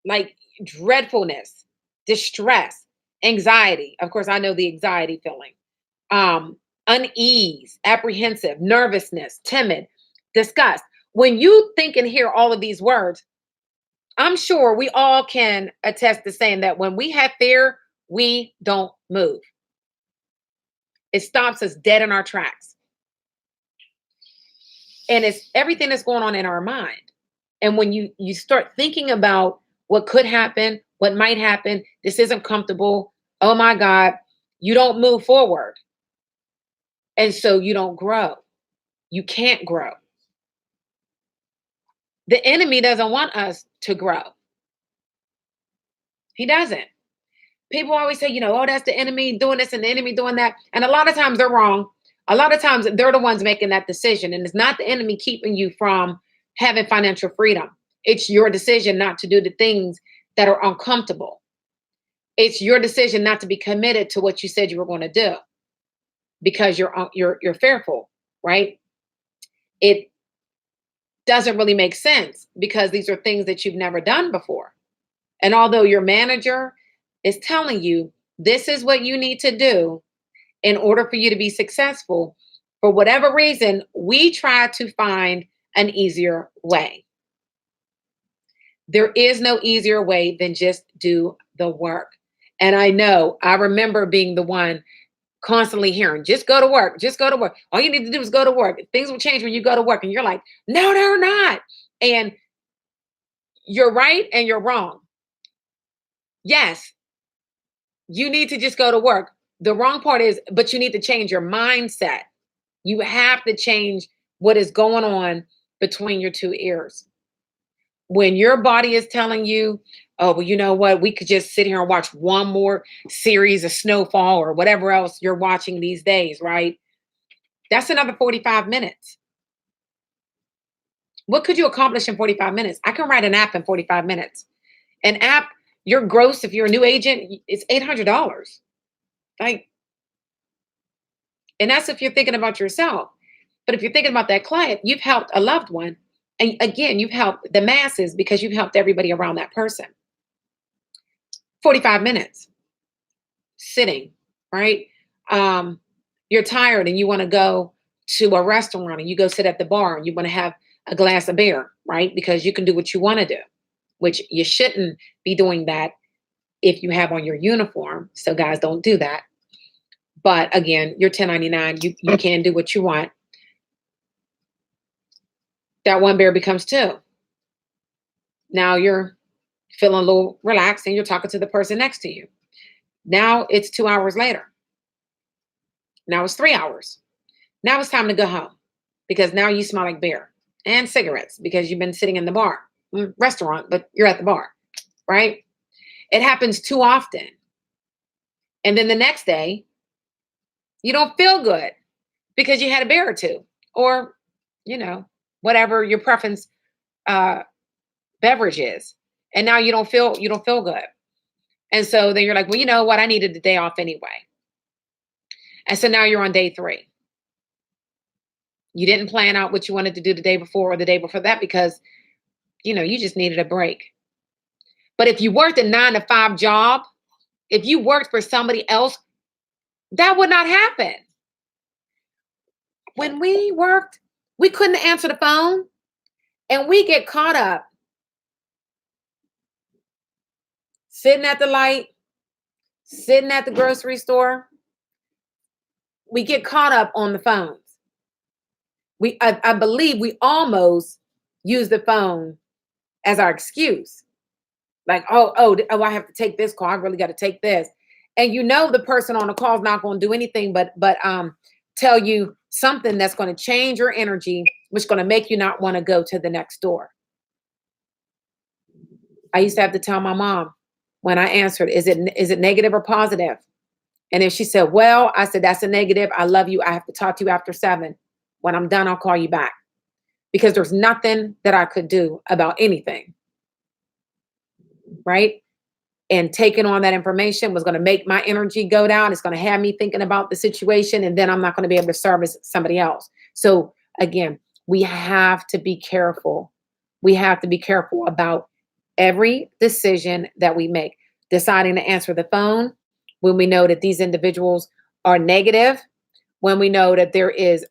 [SPEAKER 1] like dreadfulness, distress, anxiety. Of course, I know the anxiety feeling. Unease, apprehensive, nervousness, timid, disgust. When you think and hear all of these words, I'm sure we all can attest to saying that when we have fear, we don't move. It stops us dead in our tracks. And it's everything that's going on in our mind. And when you start thinking about what could happen, what might happen, this isn't comfortable, oh my God, you don't move forward. And so you don't grow. You can't grow. The enemy doesn't want us to grow. He doesn't. People always say, oh, that's the enemy doing this and the enemy doing that. And a lot of times they're wrong. A lot of times they're the ones making that decision. And it's not the enemy keeping you from having financial freedom. It's your decision not to do the things that are uncomfortable. It's your decision not to be committed to what you said you were going to do because you're fearful, right? It doesn't really make sense because these are things that you've never done before. And although your manager is telling you this is what you need to do in order for you to be successful, for whatever reason, we try to find an easier way. There is no easier way than just do the work. And I remember being the one constantly hearing, just go to work, just go to work. All you need to do is go to work. Things will change when you go to work. And you're like, no, they're not. And you're right and you're wrong. Yes, you need to just go to work. The wrong part is, but you need to change your mindset. You have to change what is going on between your two ears. When your body is telling you, oh, well, you know what? We could just sit here and watch one more series of Snowfall or whatever else you're watching these days, right? That's another 45 minutes. What could you accomplish in 45 minutes? I can write an app in 45 minutes. An app, your gross, if you're a new agent, it's $800. Like, and that's if you're thinking about yourself. But if you're thinking about that client, you've helped a loved one. And again, you've helped the masses because you've helped everybody around that person. 45 minutes sitting, right? You're tired and you want to go to a restaurant and you go sit at the bar and you want to have a glass of beer, right? Because you can do what you want to do, which you shouldn't be doing that if you have on your uniform. So guys, don't do that. But again, you're 1099. You can do what you want. That one beer becomes two. Now you're feeling a little relaxed, and you're talking to the person next to you. Now it's 2 hours later. Now it's 3 hours. Now it's time to go home because now you smell like beer and cigarettes because you've been sitting in the bar, restaurant, but you're at the bar, right? It happens too often. And then the next day, you don't feel good because you had a beer or two, or, whatever your preference beverage is. And now you don't feel good. And so then you're like, well, you know what? I needed the day off anyway. And so now you're on day 3. You didn't plan out what you wanted to do the day before or the day before that because, you just needed a break. But if you worked a 9-to-5 job, if you worked for somebody else, that would not happen. When we worked, we couldn't answer the phone, and we get caught up sitting at the light, sitting at the grocery store. We get caught up on the phones. I believe we almost use the phone as our excuse. Like, oh, I have to take this call. I really got to take this. And the person on the call is not going to do anything but tell you something that's going to change your energy, which is going to make you not want to go to the next door. I used to have to tell my mom when I answered, is it negative or positive? And if she said, well, I said, that's a negative. I love you. I have to talk to you after 7. When I'm done, I'll call you back. Because there's nothing that I could do about anything. Right? And taking on that information was going to make my energy go down. It's going to have me thinking about the situation, and then I'm not going to be able to service somebody else. So again, we have to be careful. We have to be careful about every decision that we make. Deciding to answer the phone when we know that these individuals are negative, when we know that there is,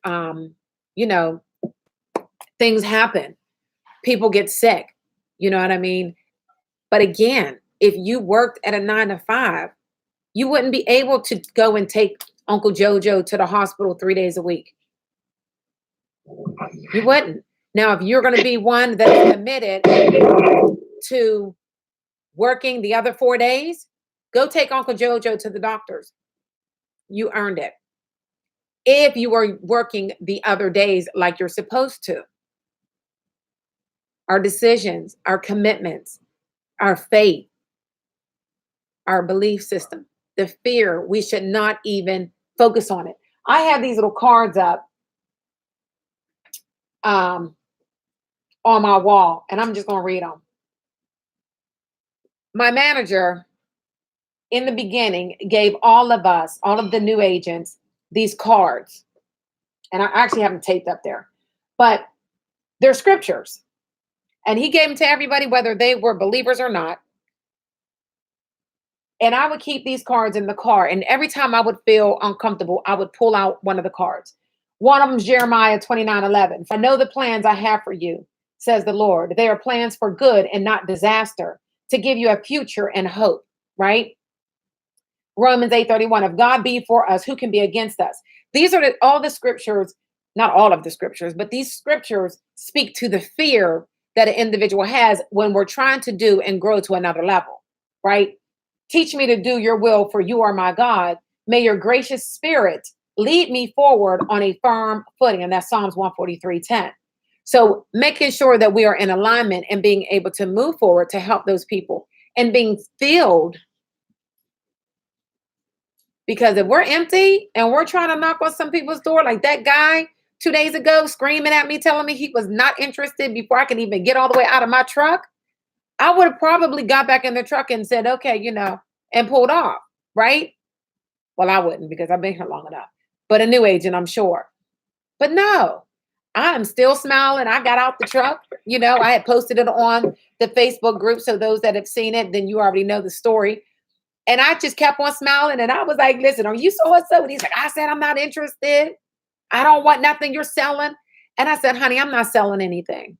[SPEAKER 1] things happen. People get sick. You know what I mean? But again, if you worked at a 9-to-5, you wouldn't be able to go and take Uncle Jojo to the hospital 3 days a week. You wouldn't. Now, if you're going to be one that is committed to working the other 4 days, go take Uncle Jojo to the doctors. You earned it. If you are working the other days like you're supposed to. Our decisions, our commitments, our faith, our belief system, the fear, we should not even focus on it. I have these little cards up on my wall, and I'm just going to read them. My manager, in the beginning, gave all of us, all of the new agents, these cards. And I actually have them taped up there. But they're scriptures. And he gave them to everybody, whether they were believers or not. And I would keep these cards in the car. And every time I would feel uncomfortable, I would pull out one of the cards. One of them is Jeremiah 29:11. I know the plans I have for you, says the Lord. They are plans for good and not disaster, to give you a future and hope, right? Romans 8:31. If God be for us, who can be against us? These are all the scriptures, not all of the scriptures, but these scriptures speak to the fear that an individual has when we're trying to do and grow to another level, right? Teach me to do your will, for you are my God. May your gracious spirit lead me forward on a firm footing. And that's Psalms 143:10. So making sure that we are in alignment and being able to move forward to help those people and being filled. Because if we're empty and we're trying to knock on some people's door, like that guy 2 days ago screaming at me, telling me he was not interested before I could even get all the way out of my truck, I would have probably got back in the truck and said, okay, and pulled off, right? Well, I wouldn't, because I've been here long enough. But a new agent, I'm sure. But no, I'm still smiling. I got out the truck. I had posted it on the Facebook group. So those that have seen it, then you already know the story. And I just kept on smiling. And I was like, listen, are you so-and-so? And he's like, I said, I'm not interested. I don't want nothing you're selling. And I said, honey, I'm not selling anything.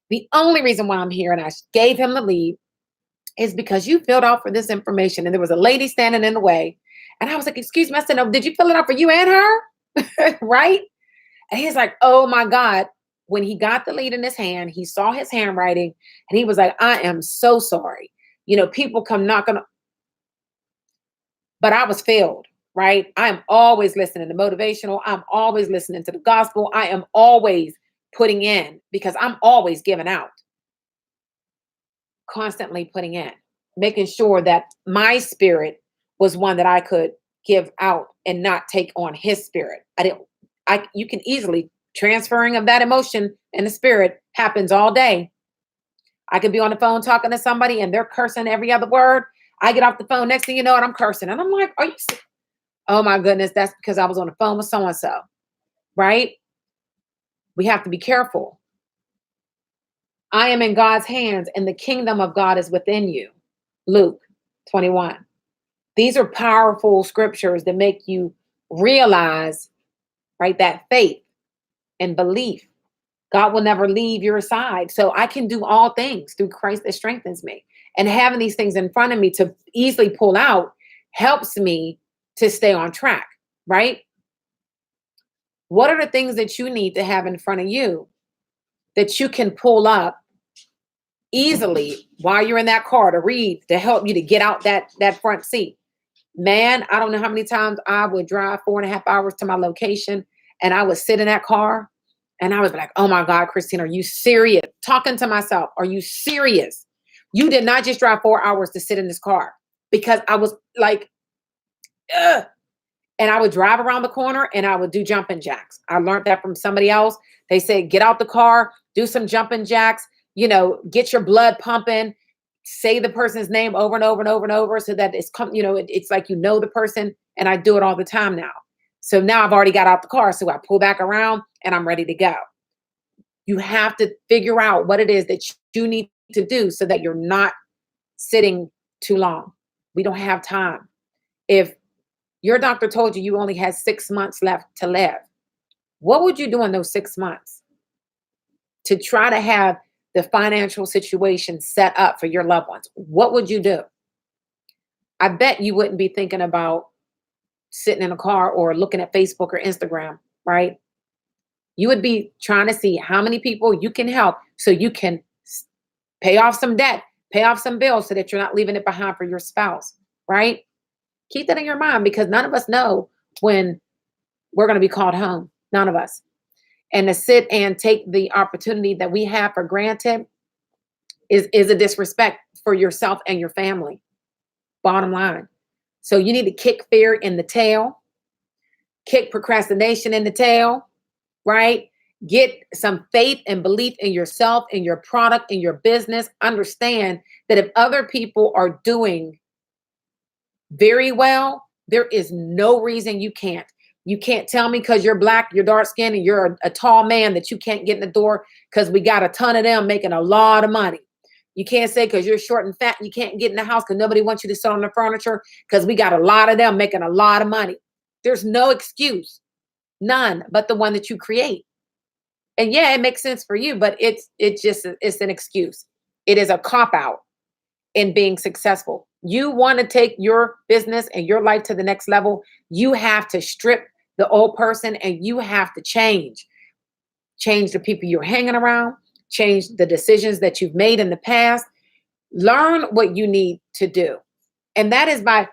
[SPEAKER 1] The only reason why I'm here, and I gave him the lead, is because you filled out for this information. And there was a lady standing in the way. And I was like, excuse me. I said, no, did you fill it out for you and her? Right? And he's like, oh my God. when he got the lead in his hand, he saw his handwriting and he was like, I am so sorry. You know, people come knocking, but I was filled, right? I'm always listening to motivational. I'm always listening to the gospel. I am always putting in because I'm always giving out, constantly putting in, making sure that my spirit was one that I could give out and not take on his spirit. You can easily transferring of that emotion and the spirit happens all day. I could be on the phone talking to somebody and they're cursing every other word. I get off the phone. Next thing you know, and I'm cursing. And I'm like, are you sick? Oh my goodness. That's because I was on the phone with so-and-so, right? We have to be careful. I am in God's hands and the kingdom of God is within you. Luke 21. These are powerful scriptures that make you realize, right, that faith and belief. God will never leave your side. So I can do all things through Christ that strengthens me. And having these things in front of me to easily pull out helps me to stay on track, right? What are the things that you need to have in front of you that you can pull up easily while you're in that car to read to help you to get out that front seat? Man, I don't know how many times I would drive 4.5 hours to my location and I would sit in that car and I was like, oh my God, Christine, are you serious? Talking to myself, are you serious? You did not just drive 4 hours to sit in this car, because I was like, ugh. And I would drive around the corner and I would do jumping jacks. I learned that from somebody else. They said, get out the car, do some jumping jacks, you know, get your blood pumping, say the person's name over and over and over and over so that it's like, you know, the person. And I do it all the time now. So now I've already got out the car. So I pull back around and I'm ready to go. You have to figure out what it is that you need to do so that you're not sitting too long. We don't have time. If your doctor told you you only had 6 months left to live, what would you do in those 6 months to try to have the financial situation set up for your loved ones? What would you do? I bet you wouldn't be thinking about sitting in a car or looking at Facebook or Instagram, right? You would be trying to see how many people you can help so you can pay off some debt, pay off some bills so that you're not leaving it behind for your spouse, right? Keep that in your mind, because none of us know when we're going to be called home. None of us. And to sit and take the opportunity that we have for granted is a disrespect for yourself and your family. Bottom line. So you need to kick fear in the tail, kick procrastination in the tail, right? Get some faith and belief in yourself, in your product, in your business. Understand that if other people are doing very well, there is no reason you can't. You can't tell me because you're black, you're dark skinned, and you're a tall man that you can't get in the door, because we got a ton of them making a lot of money. You can't say because you're short and fat, you can't get in the house because nobody wants you to sit on the furniture, because we got a lot of them making a lot of money. There's no excuse, none, but the one that you create. And yeah, it makes sense for you, but it's an excuse. It is a cop-out in being successful. You want to take your business and your life to the next level, you have to strip the old person and you have to change. Change the people you're hanging around, change the decisions that you've made in the past. Learn what you need to do. And that is by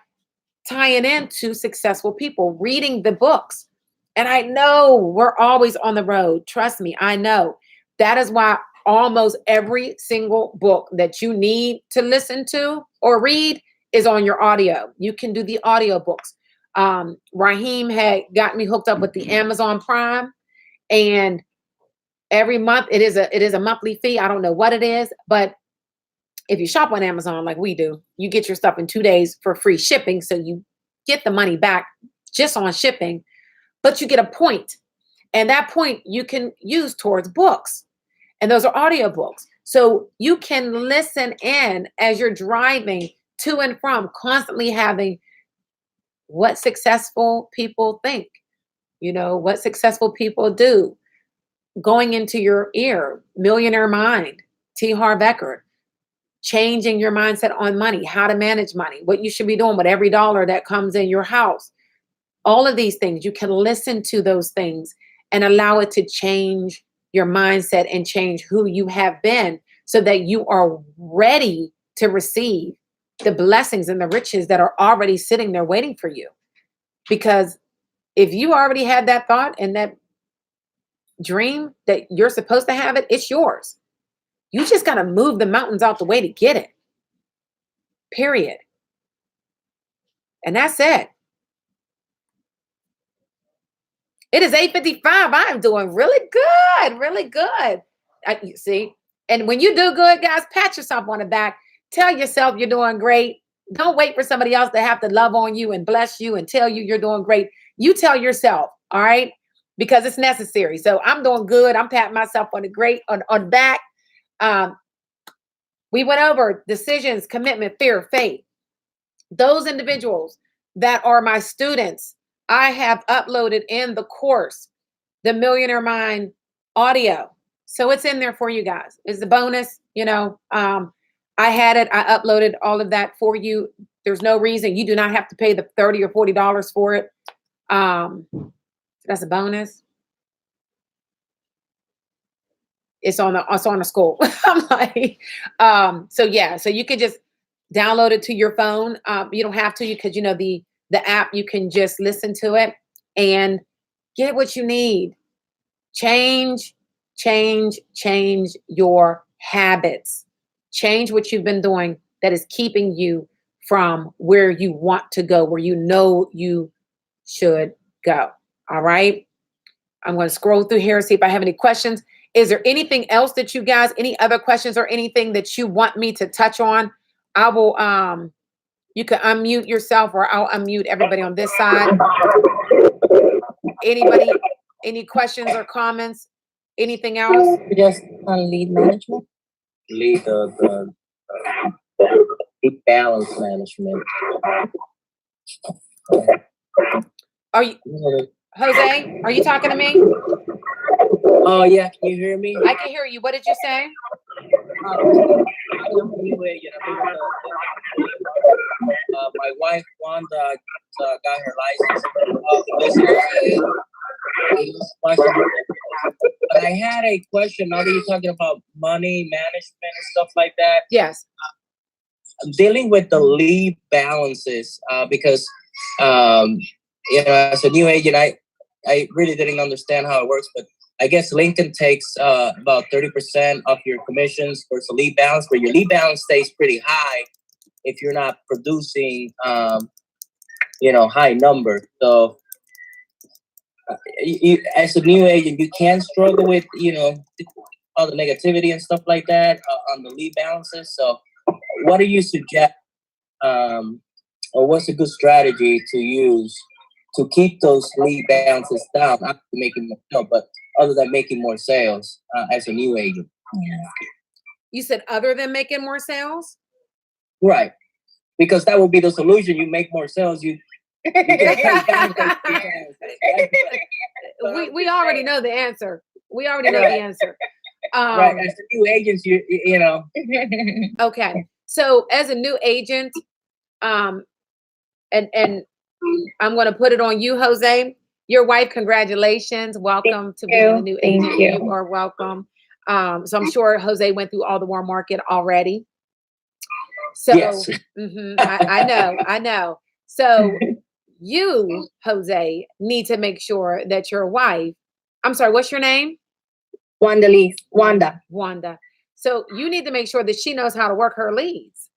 [SPEAKER 1] tying into successful people, reading the books. And I know we're always on the road. Trust me, I know. That is why almost every single book that you need to listen to or read is on your audio. You can do the audio books. Raheem had got me hooked up with the Amazon Prime, and every month it is a monthly fee. I don't know what it is, but if you shop on Amazon like we do, you get your stuff in 2 days for free shipping. So you get the money back just on shipping, but you get a point. And that point you can use towards books. And those are audiobooks. So you can listen in as you're driving to and from, constantly having what successful people think, what successful people do. Going into your ear, Millionaire Mind, T. Harv Eker, changing your mindset on money, how to manage money, what you should be doing with every dollar that comes in your house. All of these things, you can listen to those things and allow it to change your mindset and change who you have been so that you are ready to receive the blessings and the riches that are already sitting there waiting for you. Because if you already had that thought and that dream that you're supposed to have it, it's yours. You just got to move the mountains out the way to get it. Period. And that's it. It is 8:55. I am doing really good, really good. You see, and when you do good, guys, pat yourself on the back. Tell yourself you're doing great. Don't wait for somebody else to have to love on you and bless you and tell you you're doing great. You tell yourself, all right, because it's necessary. So I'm doing good. I'm patting myself on the back. We went over decisions, commitment, fear, faith. Those individuals that are my students, I have uploaded in the course, the Millionaire Mind audio. So it's in there for you guys. It's a bonus, you know. I had it. I uploaded all of that for you. There's no reason you do not have to pay the $30 or $40 for it. That's a bonus. It's on the school. I'm like, so yeah. So you can just download it to your phone. You don't have to, because you know the app. You can just listen to it and get what you need. Change your habits. Change what you've been doing that is keeping you from where you want to go, where you know you should go. All right. I'm going to scroll through here and see if I have any questions. Is there anything else that you guys, any other questions or anything that you want me to touch on? I will, you can unmute yourself, or I'll unmute everybody on this side. Anybody, any questions or comments? Anything else?
[SPEAKER 5] Just on lead management. Lead the lead balance management.
[SPEAKER 1] Are you, Jose? Are you talking to me?
[SPEAKER 5] Oh yeah, can you hear me?
[SPEAKER 1] I can hear you. What did you say?
[SPEAKER 5] My wife Wanda got her license. But I had a question. Now that you're talking about money management and stuff like that.
[SPEAKER 1] Yes.
[SPEAKER 5] I'm dealing with the lead balances because you know, as a new agent, I really didn't understand how it works, but I guess LinkedIn takes about 30% of your commissions for the lead balance, but your lead balance stays pretty high if you're not producing, you know, high number. So as a new agent, you can struggle with, you know, all the negativity and stuff like that on the lead balances. So what do you suggest, or what's a good strategy to use to keep those lead balances down, not making more, no, but other than making more sales as a new agent?
[SPEAKER 1] You said other than making more sales?
[SPEAKER 5] Right. Because that would be the solution. You make more sales, you get down those
[SPEAKER 1] we already know the answer. We already know the answer.
[SPEAKER 5] Right. As a new agent, you know.
[SPEAKER 1] Okay. So as a new agent, and I'm going to put it on you, Jose. Your wife, congratulations. Welcome to being a new agent. You are welcome. So I'm sure Jose went through all the warm market already. So
[SPEAKER 5] yes.
[SPEAKER 1] I know. So you, Jose, need to make sure that your wife, I'm sorry, what's your name? Wanda. So you need to make sure that she knows how to work her leads,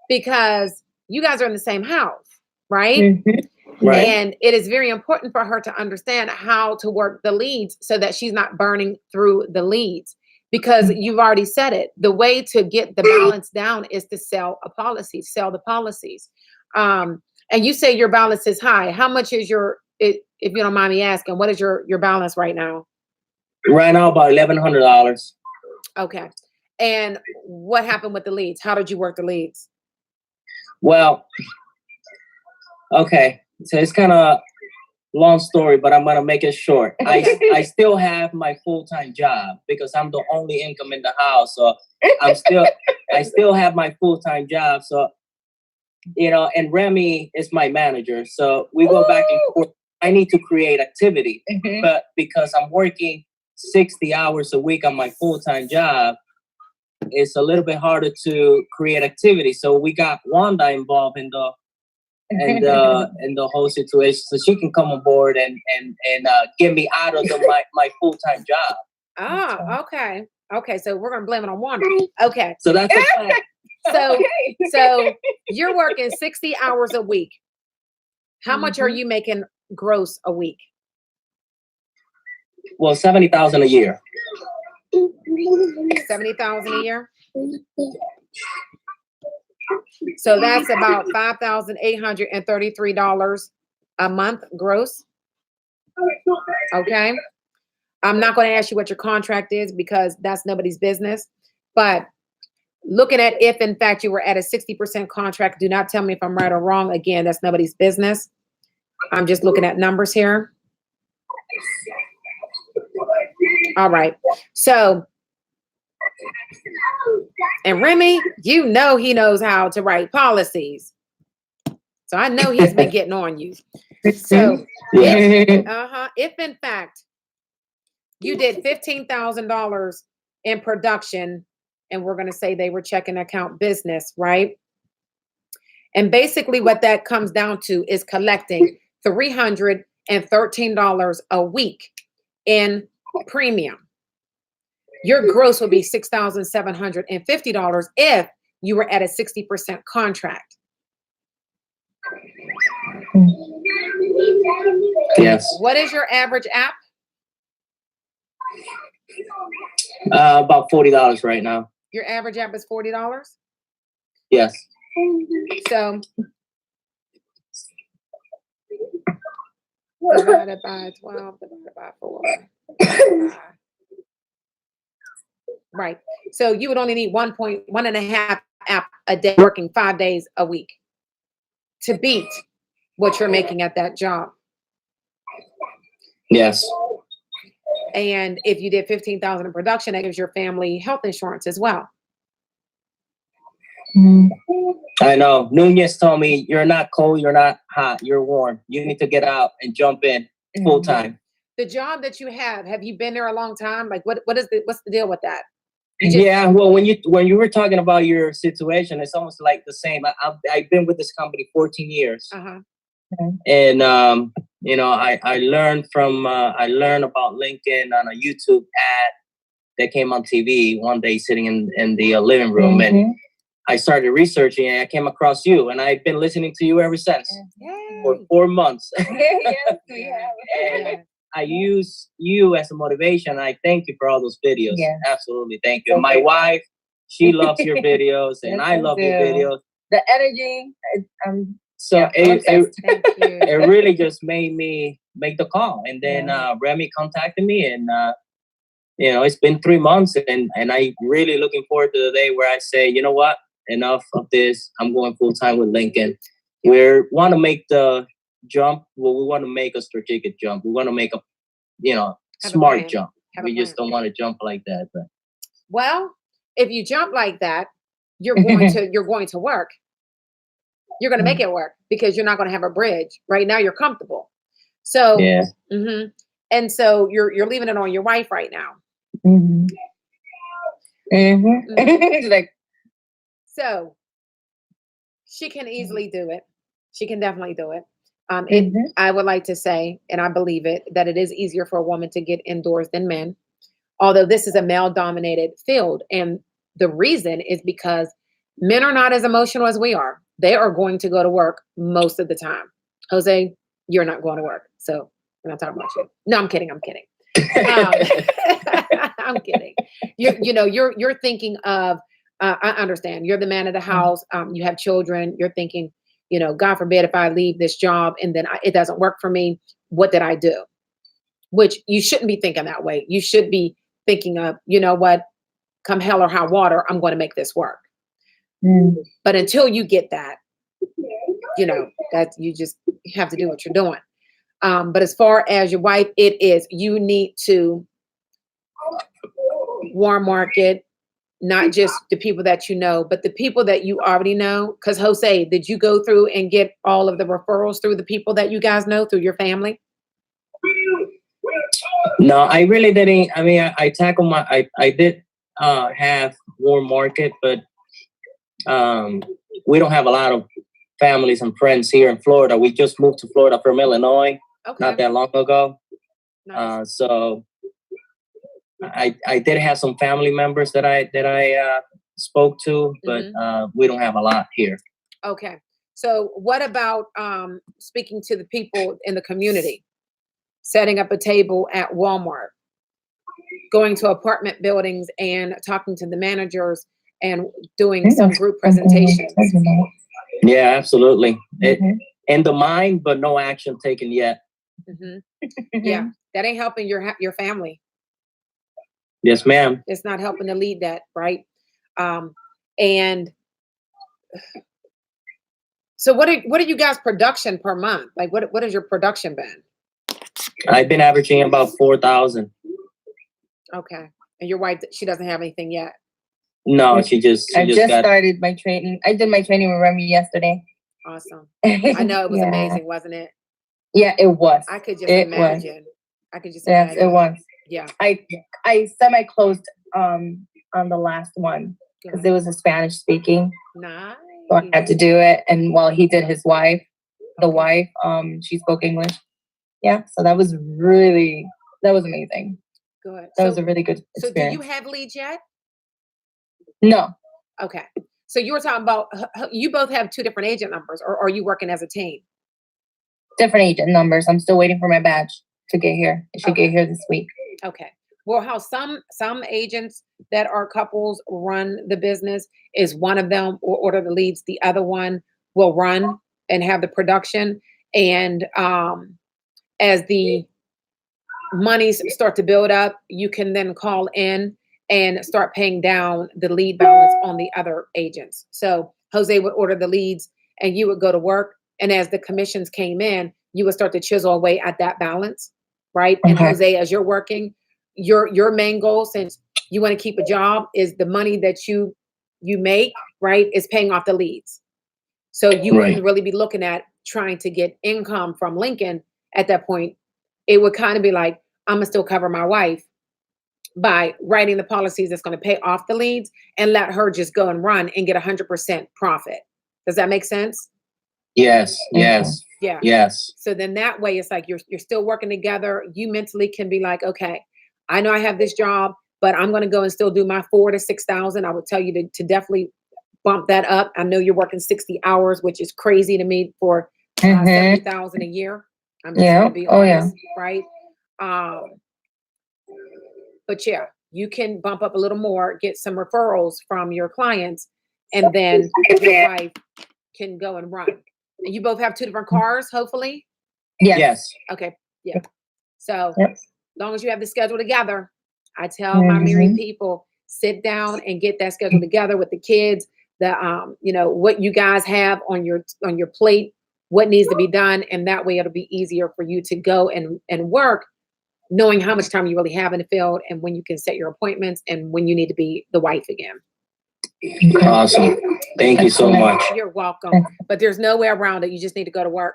[SPEAKER 1] because you guys are in the same house, right?
[SPEAKER 5] Mm-hmm. Right.
[SPEAKER 1] And it is very important for her to understand how to work the leads so that she's not burning through the leads, because you've already said it. The way to get the balance down is to sell the policies. And you say your balance is high. How much is if you don't mind me asking, what is your balance right now?
[SPEAKER 5] Right now, about $1,100.
[SPEAKER 1] Okay. And what happened with the leads? How did you work the leads?
[SPEAKER 5] Well, okay. So it's kind of long story, but I'm going to make it short. I still have my full-time job because I'm the only income in the house. So I still have my full-time job. So, you know, and Remy is my manager. So we go back and forth. I need to create activity, but because I'm working 60 hours a week on my full-time job, it's a little bit harder to create activity. So we got Wanda involved in the whole situation, so she can come on board and get me out of my full-time job.
[SPEAKER 1] Oh, okay. Okay, so we're gonna blame it on Wanda. Okay.
[SPEAKER 5] So that's a plan.
[SPEAKER 1] So you're working 60 hours a week. How much are you making gross a week?
[SPEAKER 5] Well, $70,000 a year.
[SPEAKER 1] 70,000 a year. So that's about $5,833 a month gross. Okay. I'm not going to ask you what your contract is because that's nobody's business. But looking at if in fact you were at a 60% contract, do not tell me if I'm right or wrong. Again, that's nobody's business. I'm just looking at numbers here. All right. So, and Remy, you know he knows how to write policies. So I know he's been getting on you. So if in fact you did $15,000 in production, and we're going to say they were checking account business, right? And basically what that comes down to is collecting $313 a week in premium. Your gross would be $6,750 if you were at a 60% contract.
[SPEAKER 5] Yes.
[SPEAKER 1] What is your average app?
[SPEAKER 5] About $40 right now.
[SPEAKER 1] Your average app is $40?
[SPEAKER 5] Yes.
[SPEAKER 1] So divided by 12, divided by 4. Right. So you would only need 1.5 app a day, working 5 days a week to beat what you're making at that job.
[SPEAKER 5] Yes.
[SPEAKER 1] And if you did 15,000 in production, that gives your family health insurance as well.
[SPEAKER 5] I know. Nunez told me, you're not cold, you're not hot, you're warm. You need to get out and jump in full time.
[SPEAKER 1] The job that you have you been there a long time? Like what's the deal with that?
[SPEAKER 5] Yeah, well, when you were talking about your situation, it's almost like the same. I've been with this company 14 years. And you know, I learned about LinkedIn on a YouTube ad that came on TV one day, sitting in the living room, and I started researching, and I came across you, and I've been listening to you ever since for 4 months. And I use you as a motivation. I thank you for all those videos. Yeah. Absolutely, thank you. My wife, she loves your videos, and I love your videos.
[SPEAKER 6] The energy.
[SPEAKER 5] So it really just made me make the call, and then Remy contacted me, and you know, it's been 3 months, and I really looking forward to the day where I say, you know what, enough of this. I'm going full time with Lincoln. We want to make the jump. Well, we want to make a strategic jump. We want to make a, you know, smart jump. We just don't want to jump like that. But
[SPEAKER 1] well, if you jump like that, you're going to work. You're going to make it work because you're not going to have a bridge. Right now, you're comfortable. So, and so you're leaving it on your wife right now.
[SPEAKER 6] Like,
[SPEAKER 1] so she can easily do it. She can definitely do it. I would like to say, and I believe it, that it is easier for a woman to get indoors than men. Although this is a male-dominated field, and the reason is because men are not as emotional as we are. They are going to go to work most of the time. Jose, you're not going to work, so we're not talking about you. No, I'm kidding. I'm kidding. I'm kidding. You're thinking of. I understand. You're the man of the house. You have children. You're thinking, you know, God forbid if I leave this job and then it doesn't work for me. What did I do? Which you shouldn't be thinking that way. You should be thinking of, you know what, come hell or high water, I'm going to make this work. But until you get that, you know, that you just have to do what you're doing. But as far as your wife, you need to warm market, not just the people that you know, but the people that you already know. Because Jose, did you go through and get all of the referrals through the people that you guys know, through your family?
[SPEAKER 5] No, I really didn't. I mean, I tackled I did have warm market, but we don't have a lot of families and friends here in Florida. We just moved to Florida from Illinois not that long ago.
[SPEAKER 1] Nice.
[SPEAKER 5] So I did have some family members that I spoke to, but we don't have a lot here.
[SPEAKER 1] Okay. So what about speaking to the people in the community, setting up a table at Walmart, going to apartment buildings and talking to the managers and doing some group presentations?
[SPEAKER 5] Yeah, absolutely. In the mind, but no action taken yet.
[SPEAKER 1] Yeah, that ain't helping your family.
[SPEAKER 5] Yes, ma'am.
[SPEAKER 1] It's not helping to lead that, right? And so what are you guys' production per month? Like what has your production been?
[SPEAKER 5] I've been averaging about 4,000.
[SPEAKER 1] Okay. And your wife, she doesn't have anything yet?
[SPEAKER 5] No, she just
[SPEAKER 6] started my training. I did my training with Remy yesterday.
[SPEAKER 1] Awesome. I know it was amazing, wasn't it?
[SPEAKER 6] Yeah, it was.
[SPEAKER 1] I could just imagine. I could just imagine.
[SPEAKER 6] Yes, it was.
[SPEAKER 1] Yeah.
[SPEAKER 6] I semi-closed on the last one because it was a Spanish speaking.
[SPEAKER 1] Nice.
[SPEAKER 6] So I had to do it. And while he did his wife, the wife, she spoke English. Yeah, so that was amazing.
[SPEAKER 1] Good.
[SPEAKER 6] That was a really good experience.
[SPEAKER 1] So do you have leads yet?
[SPEAKER 6] No.
[SPEAKER 1] Okay. So you were talking about, you both have 2 different agent numbers, or are you working as a team?
[SPEAKER 6] Different agent numbers. I'm still waiting for my badge to get here. It should get here this week.
[SPEAKER 1] Okay. Well, how some agents that are couples run the business is one of them will order the leads. The other one will run and have the production. And as the monies start to build up, you can then call in and start paying down the lead balance on the other agents. So Jose would order the leads and you would go to work. And as the commissions came in, you would start to chisel away at that balance, right? And Jose, as you're working, your main goal, since you want to keep a job, is the money that you make, right, is paying off the leads. So you wouldn't really be looking at trying to get income from Lincoln at that point. It would kind of be like, I'm gonna still cover my wife by writing the policies that's going to pay off the leads and let her just go and run and get 100% profit. Does that make sense?
[SPEAKER 5] Yes. Yes.
[SPEAKER 1] Yeah.
[SPEAKER 5] Yes.
[SPEAKER 1] So then that way it's like you're still working together. You mentally can be like, okay, I know I have this job, but I'm going to go and still do my 4,000 to 6,000. I would tell you to definitely bump that up. I know you're working 60 hours, which is crazy to me for 70,000 a year. I'm just going to be honest, right? But yeah, you can bump up a little more, get some referrals from your clients, and then your wife can go and run. And you both have 2 different cars, hopefully?
[SPEAKER 5] Yes.
[SPEAKER 1] Okay. Yeah. So as long as you have the schedule together, I tell my married people, sit down and get that schedule together with the kids, what you guys have on your plate, what needs to be done. And that way it'll be easier for you to go and work, knowing how much time you really have in the field and when you can set your appointments and when you need to be the wife again.
[SPEAKER 5] Awesome. Thank you so much.
[SPEAKER 1] You're welcome. But there's no way around it. You just need to go to work.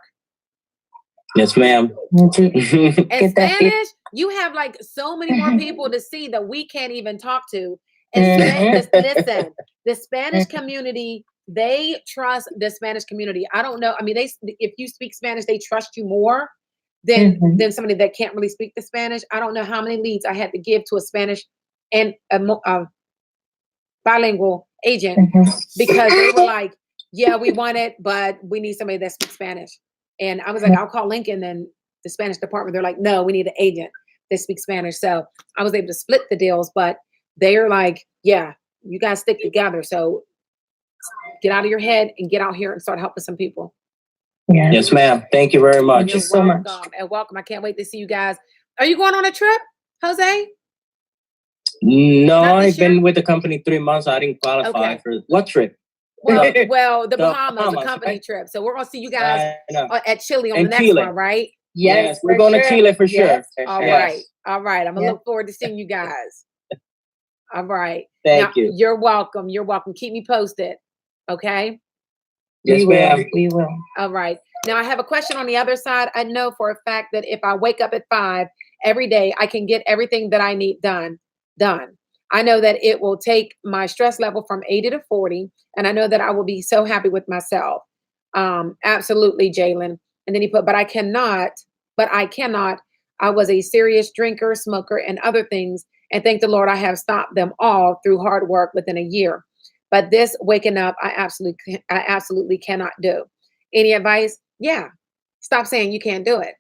[SPEAKER 5] Yes, ma'am.
[SPEAKER 1] And Spanish, you have like so many more people to see that we can't even talk to. And listen, the Spanish community, they trust the Spanish community. I don't know. I mean, if you speak Spanish, they trust you more than somebody that can't really speak the Spanish. I don't know how many leads I had to give to a Spanish and a bilingual agent because they were like, yeah, we want it, but we need somebody that speaks Spanish. And I was like, I'll call Lincoln. And the Spanish department, they're like, no, we need an agent that speaks Spanish. So I was able to split the deals, but they're like, yeah, you guys stick together. So get out of your head and get out here and start helping some people.
[SPEAKER 5] Yeah. Yes, ma'am. Thank you very much.
[SPEAKER 1] You're so much. And welcome. I can't wait to see you guys. Are you going on a trip, Jose?
[SPEAKER 5] No, I've been with the company 3 months. I didn't qualify for what trip?
[SPEAKER 1] Well, the Bahamas, a company trip. So we're going to see you guys at Chile on the next one, right?
[SPEAKER 5] Yes, we're going to Chile for sure.
[SPEAKER 1] All right. I'm going to look forward to seeing you guys. All right.
[SPEAKER 5] Thank you.
[SPEAKER 1] You're welcome. You're welcome. Keep me posted. Okay?
[SPEAKER 5] Yes, ma'am.
[SPEAKER 6] We will.
[SPEAKER 1] All right. Now I have a question on the other side. I know for a fact that if I wake up at 5 every day I can get everything that I need done. I know that it will take my stress level from 80 to 40, and I know that I will be so happy with myself. Absolutely, Jalen. And then he put, but I cannot. I was a serious drinker, smoker, and other things. And thank the Lord, I have stopped them all through hard work within a year. But this waking up, I absolutely cannot do. Any advice? Yeah. Stop saying you can't do it.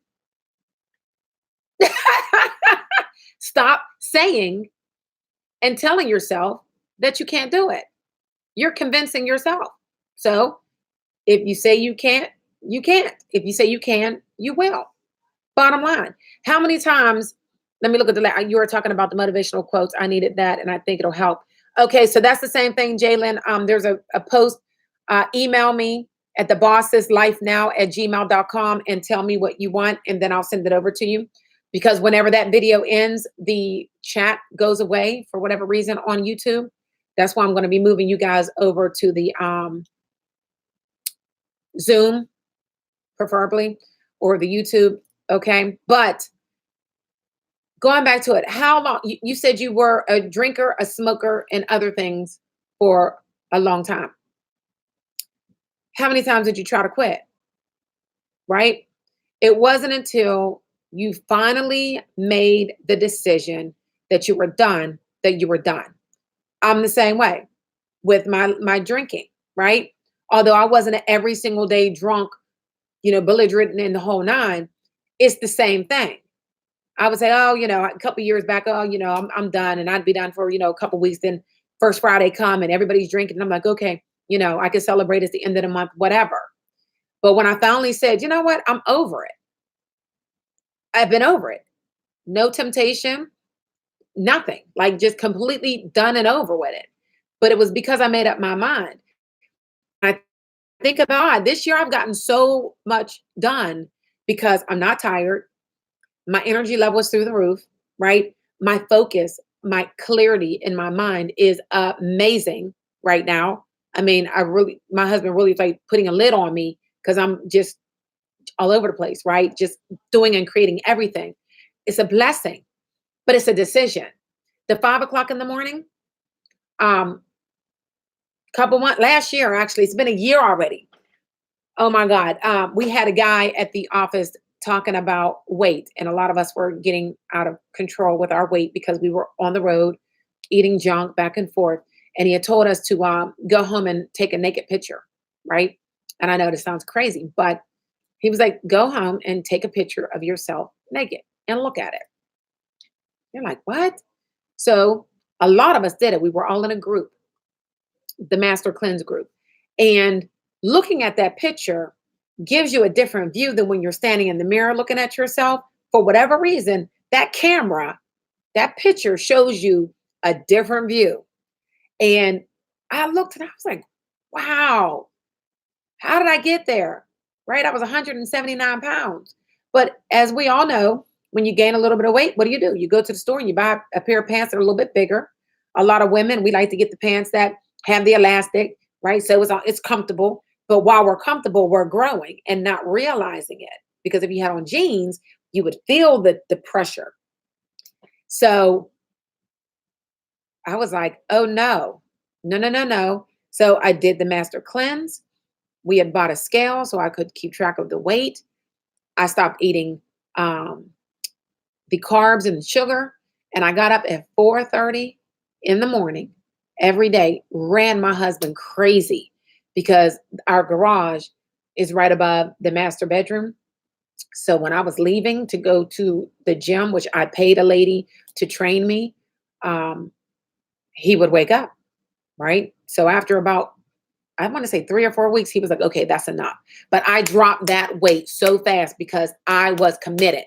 [SPEAKER 1] Stop saying and telling yourself that you can't do it. You're convincing yourself. So if you say you can't, you can't. If you say you can, you will. Bottom line. How many times, let me look at you were talking about the motivational quotes. I needed that, and I think it'll help. Okay, so that's the same thing, Jalen. There's a post. Email me at thebosseslifenow@gmail.com and tell me what you want, and then I'll send it over to you. Because whenever that video ends, the chat goes away for whatever reason on YouTube. That's why I'm going to be moving you guys over to the Zoom, preferably, or the YouTube. Okay, but going back to it, how long? You said you were a drinker, a smoker, and other things for a long time. How many times did you try to quit? Right? It wasn't until you finally made the decision that you were done, that you were done. I'm the same way with my drinking, right? Although I wasn't an every single day drunk, belligerent in the whole nine, it's the same thing. I would say, oh, a couple years back, oh, I'm done, and I'd be done for, a couple weeks. Then first Friday come and everybody's drinking, and I'm like, okay, I can celebrate at the end of the month, whatever. But when I finally said, you know what, I'm over it. I've been over it. No temptation, nothing, like just completely done and over with it. But it was because I made up my mind. I think about this year, I've gotten so much done because I'm not tired. My energy level is through the roof, right? My focus, my clarity in my mind is amazing right now. I mean, my husband really is like putting a lid on me because I'm just all over the place, right? Just doing and creating everything. It's a blessing, but it's a decision. The 5 o'clock in the morning, last year, actually, it's been a year already. Oh my God. We had a guy at the office talking about weight, and a lot of us were getting out of control with our weight because we were on the road eating junk back and forth. And he had told us to go home and take a naked picture, right? And I know this sounds crazy, but he was like, go home and take a picture of yourself naked and look at it. You're like, what? So a lot of us did it. We were all in a group, the Master Cleanse group. And looking at that picture gives you a different view than when you're standing in the mirror looking at yourself. For whatever reason, that picture shows you a different view. And I looked and I was like, wow, how did I get there? Right? I was 179 pounds. But as we all know, when you gain a little bit of weight, what do? You go to the store and you buy a pair of pants that are a little bit bigger. A lot of women, we like to get the pants that have the elastic, right? So it's comfortable. But while we're comfortable, we're growing and not realizing it. Because if you had on jeans, you would feel the pressure. So I was like, oh no. So I did the Master Cleanse. We had bought a scale so I could keep track of the weight. I stopped eating the carbs and the sugar. And I got up at 4:30 in the morning every day, ran my husband crazy because our garage is right above the master bedroom. So when I was leaving to go to the gym, which I paid a lady to train me, he would wake up, right? So after about, I want to say 3 or 4 weeks, he was like, okay, that's enough. But I dropped that weight so fast because I was committed.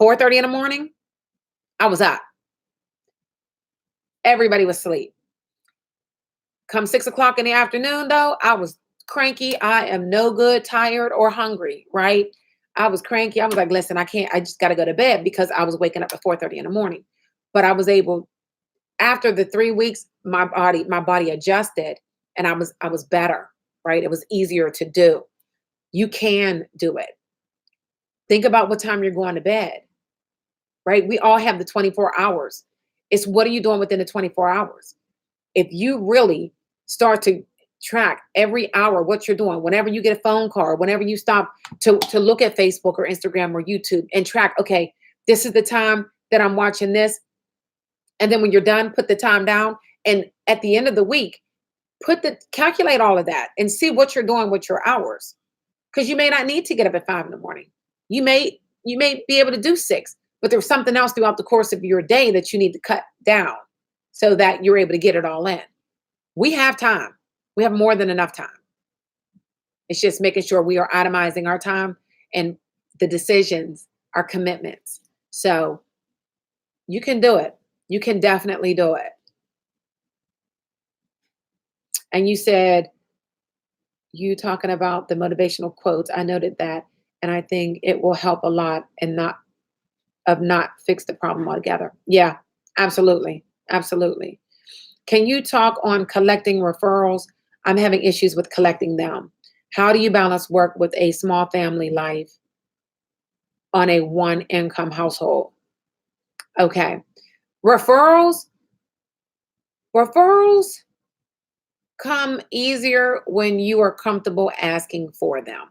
[SPEAKER 1] 4:30 in the morning, I was up. Everybody was asleep. Come 6 o'clock in the afternoon, though, I was cranky. I am no good, tired, or hungry, right? I was cranky. I was like, listen, I can't, I just got to go to bed because I was waking up at 4:30 in the morning. But I was able, after the 3 weeks, my body adjusted and I was better, right? It was easier to do. You can do it. Think about what time you're going to bed, right? We all have the 24 hours. It's what are you doing within the 24 hours? If you really start to track every hour what you're doing, whenever you get a phone call, whenever you stop to look at Facebook or Instagram or YouTube and track, okay, this is the time that I'm watching this. And then when you're done, put the time down. And at the end of the week, calculate all of that and see what you're doing with your hours. Because you may not need to get up at 5 in the morning. You may be able to do 6, but there's something else throughout the course of your day that you need to cut down so that you're able to get it all in. We have time. We have more than enough time. It's just making sure we are itemizing our time and the decisions, our commitments. So you can do it. You can definitely do it. And you said, you talking about the motivational quotes. I noted that, and I think it will help a lot and not fix the problem altogether. Yeah, absolutely. Absolutely. Can you talk on collecting referrals? I'm having issues with collecting them. How do you balance work with a small family life on a one income household? Okay. Referrals come easier when you are comfortable asking for them.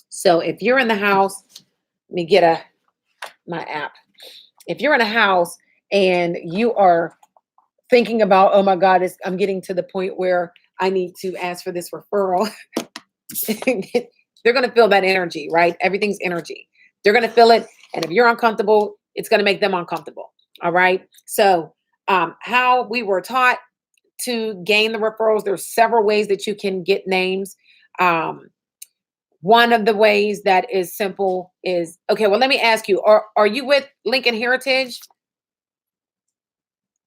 [SPEAKER 1] So if you're in the house, let me get my app. If you're in a house and you are thinking about, oh my God, I'm getting to the point where I need to ask for this referral, they're going to feel that energy, right? Everything's energy. They're going to feel it. And if you're uncomfortable, it's going to make them uncomfortable. All right. So how we were taught to gain the referrals, there's several ways that you can get names. One of the ways that is simple is, okay, well, let me ask you, are you with Lincoln Heritage?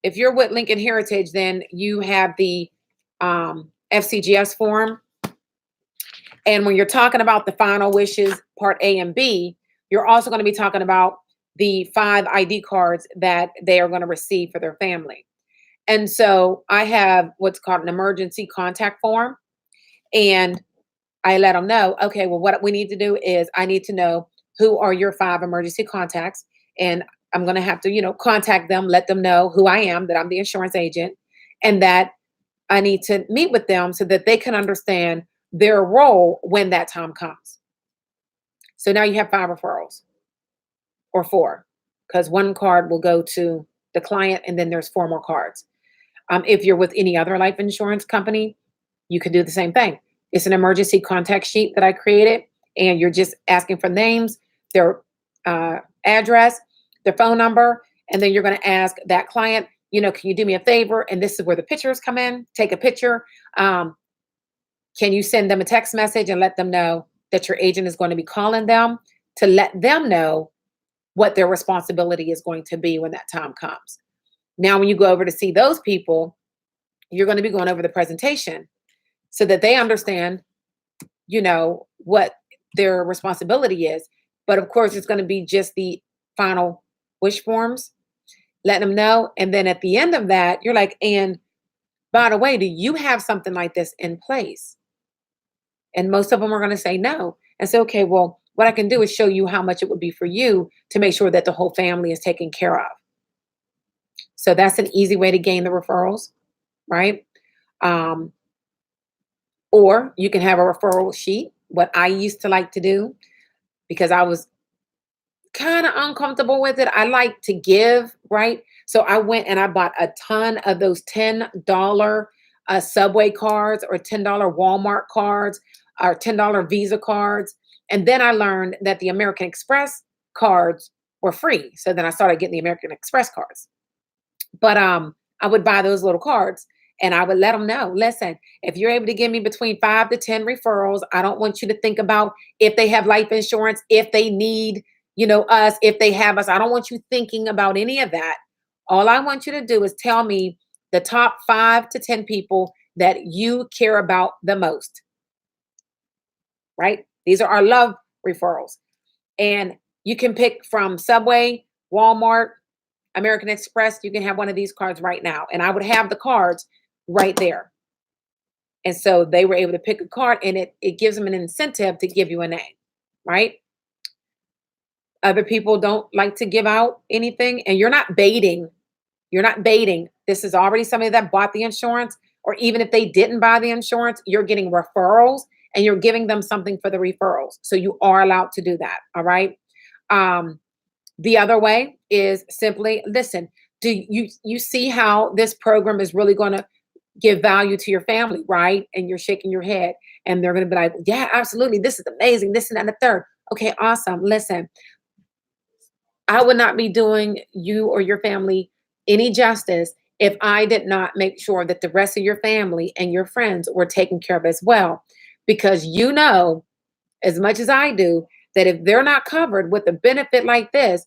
[SPEAKER 1] If you're with Lincoln Heritage, then you have the FCGS form. And when you're talking about the final wishes, part A and B, you're also going to be talking about the 5 ID cards that they are going to receive for their family. And so I have what's called an emergency contact form. And I let them know, okay, well, what we need to do is I need to know who are your 5 emergency contacts. And I'm going to have to, contact them, let them know who I am, that I'm the insurance agent, and that I need to meet with them so that they can understand their role when that time comes. So now you have 5 referrals, or 4, because 1 card will go to the client and then there's 4 more cards. If you're with any other life insurance company, you could do the same thing. It's an emergency contact sheet that I created, and you're just asking for names, their address, their phone number, and then you're going to ask that client, can you do me a favor? And this is where the pictures come in. Take a picture. Can you send them a text message and let them know that your agent is going to be calling them to let them know what their responsibility is going to be when that time comes. Now, when you go over to see those people, you're going to be going over the presentation so that they understand, what their responsibility is. But of course, it's going to be just the final wish forms, letting them know. And then at the end of that, you're like, and by the way, do you have something like this in place? And most of them are going to say no. And say, okay, well, what I can do is show you how much it would be for you to make sure that the whole family is taken care of. So that's an easy way to gain the referrals, right? Or you can have a referral sheet. What I used to like to do, because I was kind of uncomfortable with it, I like to give, right? So I went and I bought a ton of those $10 Subway cards, or $10 Walmart cards, or $10 Visa cards. And then I learned that the American Express cards were free. So then I started getting the American Express cards. But I would buy those little cards and I would let them know, listen, if you're able to give me between 5 to 10 referrals, I don't want you to think about if they have life insurance, if they need, us, if they have us. I don't want you thinking about any of that. All I want you to do is tell me the top 5 to 10 people that you care about the most, right? These are our love referrals. And you can pick from Subway, Walmart, American Express. You can have one of these cards right now. And I would have the cards right there. And so they were able to pick a card, and it gives them an incentive to give you a name, right? Other people don't like to give out anything, and you're not baiting. You're not baiting. This is already somebody that bought the insurance, or even if they didn't buy the insurance, you're getting referrals and you're giving them something for the referrals. So you are allowed to do that. All right. The other way is simply listen. Do you see how this program is really going to give value to your family, right? And you're shaking your head, and they're going to be like, "Yeah, absolutely. This is amazing. This and that and the third." Okay, awesome. Listen, I would not be doing you or your family any justice if I did not make sure that the rest of your family and your friends were taken care of as well. Because you know, as much as I do, that if they're not covered with a benefit like this,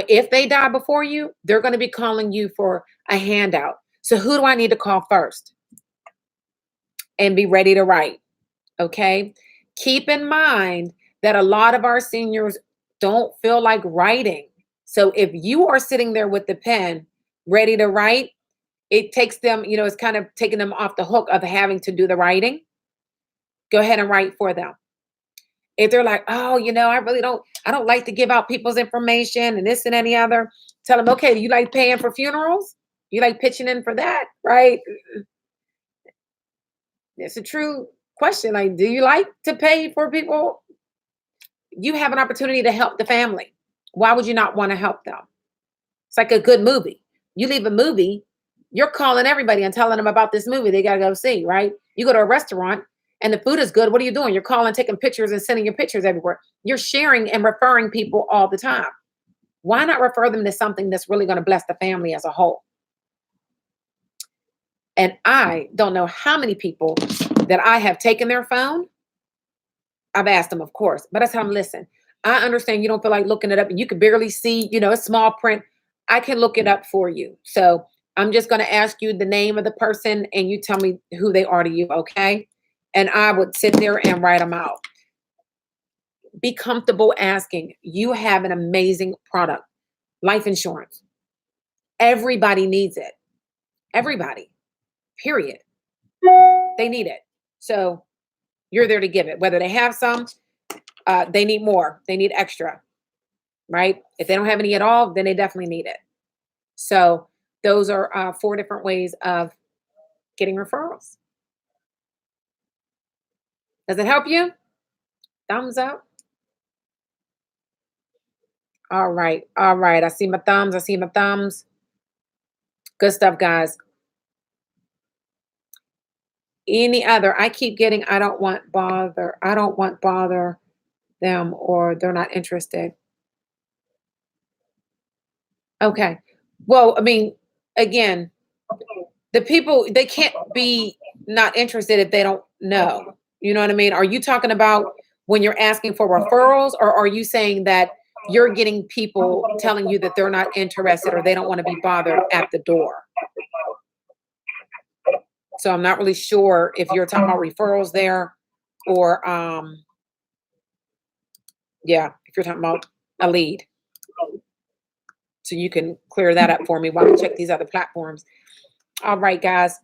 [SPEAKER 1] if they die before you, they're going to be calling you for a handout. So who do I need to call first? And be ready to write. Okay. Keep in mind that a lot of our seniors don't feel like writing. So if you are sitting there with the pen ready to write, it takes them, it's kind of taking them off the hook of having to do the writing. Go ahead and write for them. If they're like, oh, I don't like to give out people's information and this and any other, tell them, okay, do you like paying for funerals? You like pitching in for that, right? It's a true question. Like, do you like to pay for people? You have an opportunity to help the family. Why would you not want to help them? It's like a good movie. You leave a movie, you're calling everybody and telling them about this movie they got to go see, right? You go to a restaurant and the food is good. What are you doing? You're calling, taking pictures and sending your pictures everywhere. You're sharing and referring people all the time. Why not refer them to something that's really going to bless the family as a whole? And I don't know how many people that I have taken their phone. I've asked them, of course, but I tell them, listen, I understand you don't feel like looking it up and you can barely see, it's small print. I can look it up for you. So I'm just going to ask you the name of the person and you tell me who they are to you, okay? And I would sit there and write them out. Be comfortable asking. You have an amazing product, life insurance. Everybody needs it. Everybody, period. They need it. So you're there to give it. Whether they have some, they need more. They need extra, right? If they don't have any at all, then they definitely need it. So those are 4 different ways of getting referrals. Does it help you? Thumbs up. All right. All right. I see my thumbs. I see my thumbs. Good stuff, guys. Any other? I keep getting, I don't want bother them, or they're not interested. Okay. Well, I mean, again, the people, they can't be not interested if they don't know. You know what I mean? Are you talking about when you're asking for referrals, or are you saying that you're getting people telling you that they're not interested or they don't want to be bothered at the door? So I'm not really sure if you're talking about referrals there, or if you're talking about a lead. So you can clear that up for me while we check these other platforms. All right, guys.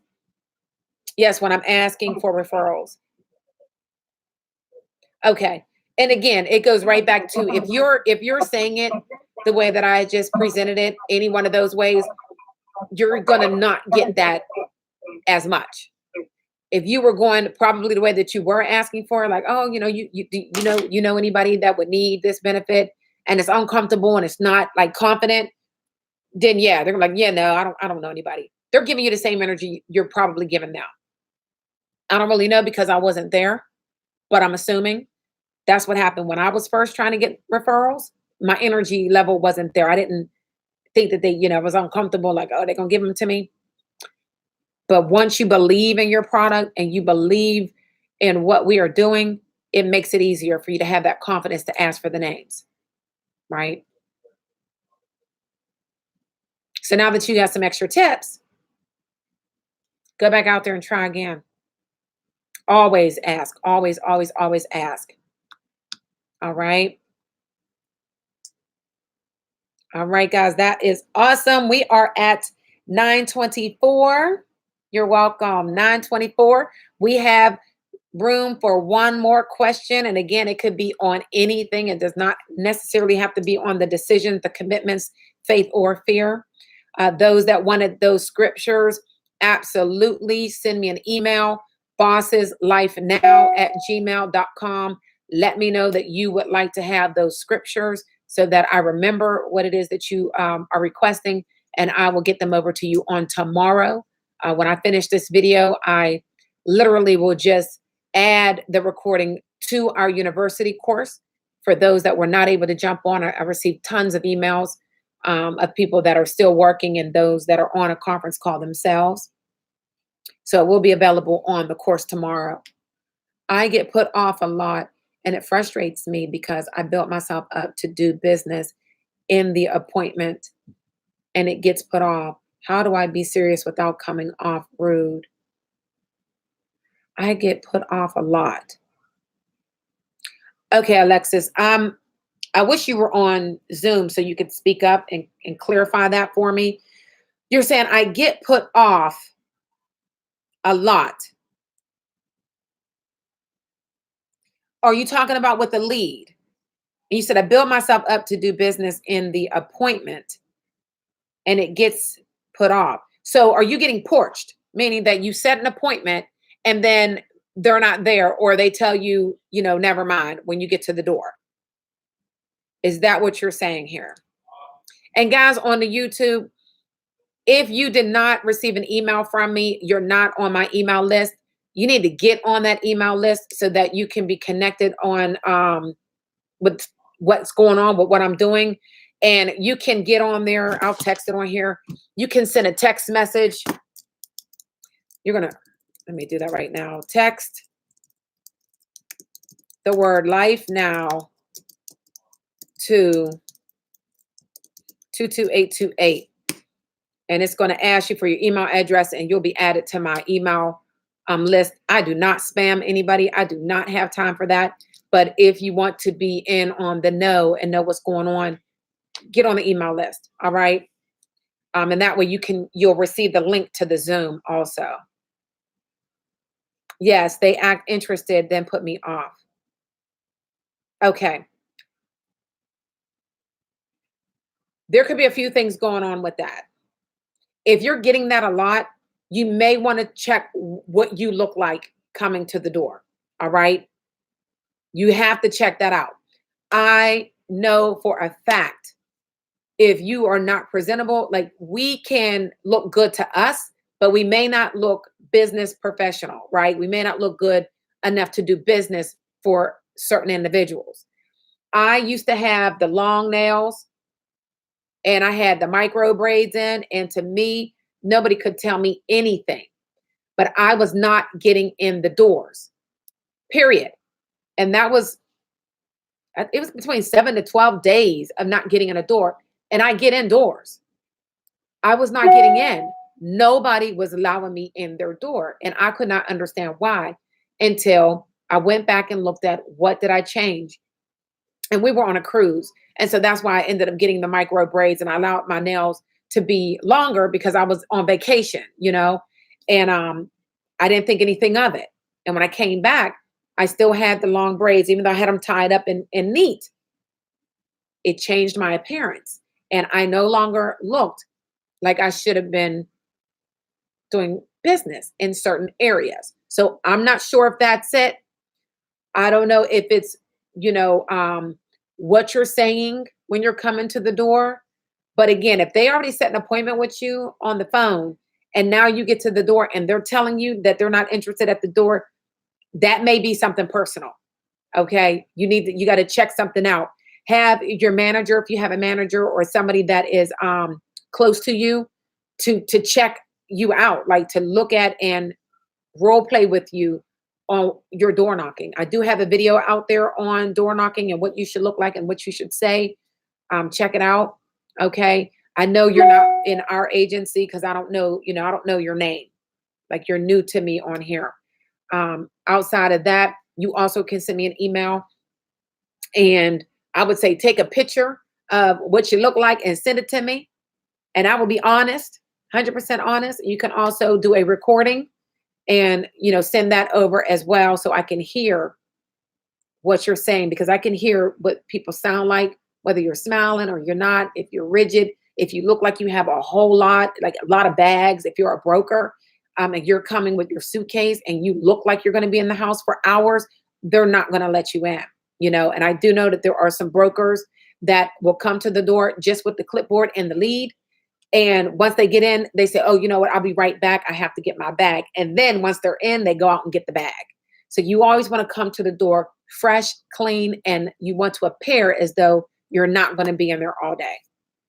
[SPEAKER 1] Yes, when I'm asking for referrals. Okay. And again, it goes right back to if you're saying it the way that I just presented it, any one of those ways, you're gonna not get that as much. If you were going probably the way that you were asking for, like, oh, you know anybody that would need this benefit, and it's uncomfortable and it's not like confident, then yeah, they're like, yeah, no, I don't know anybody. They're giving you the same energy you're probably giving now. I don't really know because I wasn't there, but I'm assuming that's what happened when I was first trying to get referrals. My energy level wasn't there. I didn't think that they, was uncomfortable, like, oh, they're gonna give them to me. But once you believe in your product and you believe in what we are doing, it makes it easier for you to have that confidence to ask for the names, right? So now that you got some extra tips, go back out there and try again. Always ask, always, always, always ask. All right. All right, guys, that is awesome. We are at 9:24. You're welcome. 9:24. We have room for one more question. And again, it could be on anything. It does not necessarily have to be on the decisions, the commitments, faith, or fear. Those that wanted those scriptures, absolutely send me an email, bosseslifenow@gmail.com. Let me know that you would like to have those scriptures so that I remember what it is that you are requesting, and I will get them over to you on tomorrow. When I finish this video, I literally will just add the recording to our university course. For those that were not able to jump on, I received tons of emails of people that are still working and those that are on a conference call themselves. So it will be available on the course tomorrow. I get put off a lot, and it frustrates me because I built myself up to do business in the appointment, and it gets put off. How do I be serious without coming off rude? I get put off a lot. Okay, Alexis, I wish you were on Zoom so you could speak up and clarify that for me. You're saying I get put off a lot. Are you talking about with the lead? And you said I build myself up to do business in the appointment and it gets put off. So are you getting porched? Meaning that you set an appointment and then they're not there, or they tell you, never mind when you get to the door. Is that what you're saying here? And guys on the YouTube, if you did not receive an email from me, you're not on my email list. You need to get on that email list so that you can be connected on with what's going on with what I'm doing. And you can get on there. I'll text it on here. You can send a text message. Let me do that right now. Text the word life now to 22828. And it's going to ask you for your email address, and you'll be added to my email list. I do not spam anybody. I do not have time for that. But if you want to be in on the know and know what's going on, get on the email list. All right. And that way you'll receive the link to the Zoom also. Yes, they act interested, then put me off. Okay. There could be a few things going on with that. If you're getting that a lot, you may want to check what you look like coming to the door. All right. You have to check that out. I know for a fact, if you are not presentable, like, we can look good to us, but we may not look business professional, right? We may not look good enough to do business for certain individuals. I used to have the long nails and I had the micro braids in, and to me, nobody could tell me anything, but I was not getting in the doors, period. And it was between 7 to 12 days of not getting in a door, and I get indoors. I was not getting in. Nobody was allowing me in their door, and I could not understand why until I went back and looked at what did I change. And we were on a cruise. And so that's why I ended up getting the micro braids, and I allowed my nails to be longer because I was on vacation, and I didn't think anything of it. And when I came back, I still had the long braids, even though I had them tied up and neat. It changed my appearance, and I no longer looked like I should have been doing business in certain areas. So I'm not sure if that's it. I don't know if it's, what you're saying when you're coming to the door. But again, if they already set an appointment with you on the phone and now you get to the door and they're telling you that they're not interested at the door, that may be something personal. Okay. You got to check something out. Have your manager, if you have a manager or somebody that is close to you, to check you out, like to look at and role play with you on your door knocking. I do have a video out there on door knocking and what you should look like and what you should say. Check it out. Okay. I know you're not in our agency because I don't know your name. Like, you're new to me on here. Outside of that, you also can send me an email, and I would say take a picture of what you look like and send it to me. And I will be honest, 100% honest. You can also do a recording and, send that over as well so I can hear what you're saying, because I can hear what people sound like, whether you're smiling or you're not, if you're rigid, if you look like you have a whole lot, like a lot of bags, if you're a broker, and you're coming with your suitcase and you look like you're going to be in the house for hours, they're not going to let you in, and I do know that there are some brokers that will come to the door just with the clipboard and the lead. And once they get in, they say, oh, you know what? I'll be right back. I have to get my bag. And then once they're in, they go out and get the bag. So you always want to come to the door fresh, clean, and you want to appear as though you're not going to be in there all day.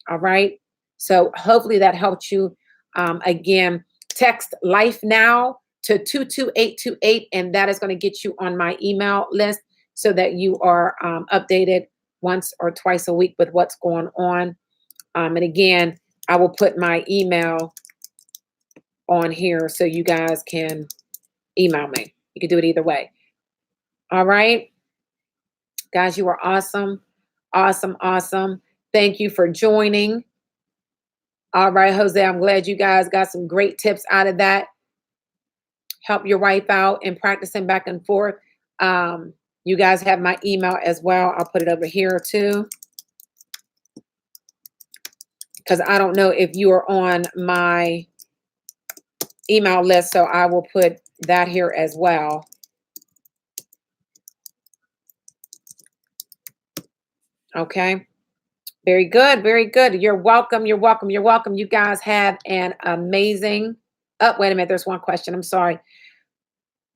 [SPEAKER 1] All right. So hopefully that helped you. Again, text Life Now to 22828, and that is going to get you on my email list so that you are updated once or twice a week with what's going on. And again, I will put my email on here so you guys can email me. You can do it either way. All right. Guys, you are awesome. Awesome. Awesome. Thank you for joining. All right, Jose, I'm glad you guys got some great tips out of that. Help your wife out and practicing back and forth. You guys have my email as well. I'll put it over here too, because I don't know if you are on my email list, so I will put that here as well. Okay. Very good. Very good. You're welcome. You're welcome. You're welcome. You guys have an amazing... Oh, wait a minute. There's one question. I'm sorry.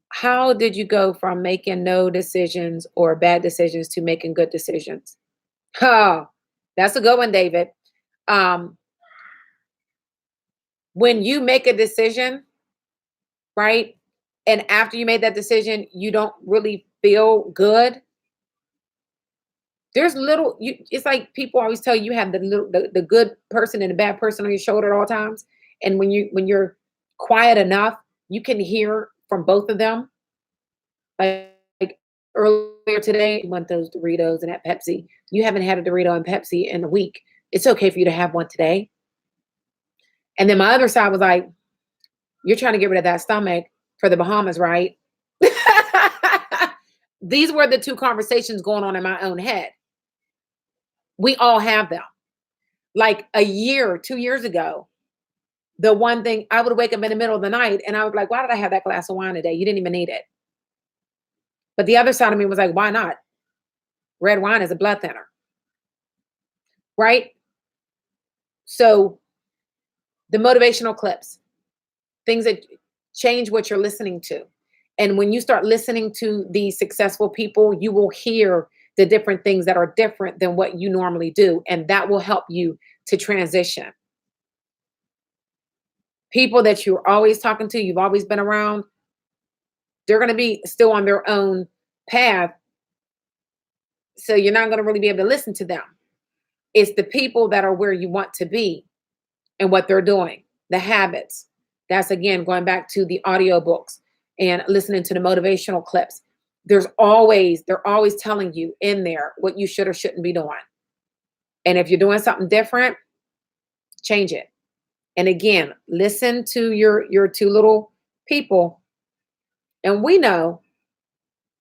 [SPEAKER 1] How did you go from making no decisions or bad decisions to making good decisions? Oh, that's a good one, David. When you make a decision, right? And after you made that decision, you don't really feel good. There's little, it's like people always tell you, you have the good person and the bad person on your shoulder at all times. And when you're quiet enough, you can hear from both of them. Like earlier today, you want those Doritos and that Pepsi. You haven't had a Dorito and Pepsi in a week. It's okay for you to have one today. And then my other side was like, you're trying to get rid of that stomach for the Bahamas, right? These were the two conversations going on in my own head. We all have them. Like a year, 2 years ago, the one thing, I would wake up in the middle of the night and I would be like, why did I have that glass of wine today? You didn't even need it. But the other side of me was like, why not? Red wine is a blood thinner. Right? So the motivational clips, things that change what you're listening to. And when you start listening to these successful people, you will hear the different things that are different than what you normally do. And that will help you to transition. People that you're always talking to, you've always been around, they're going to be still on their own path. So you're not going to really be able to listen to them. It's the people that are where you want to be and what they're doing, the habits. That's, again, going back to the audiobooks and listening to the motivational clips. They're always telling you in there what you should or shouldn't be doing. And if you're doing something different, change it. And again, listen to your two little people. And we know,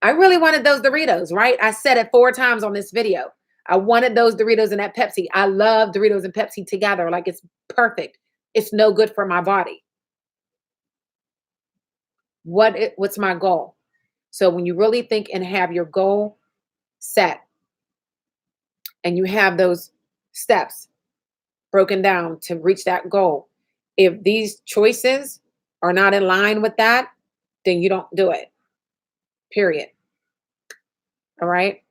[SPEAKER 1] I really wanted those Doritos, right? I said it 4 times on this video. I wanted those Doritos and that Pepsi. I love Doritos and Pepsi together. Like, it's perfect. It's no good for my body. What's my goal? So when you really think and have your goal set and you have those steps broken down to reach that goal, if these choices are not in line with that, then you don't do it. Period. All right.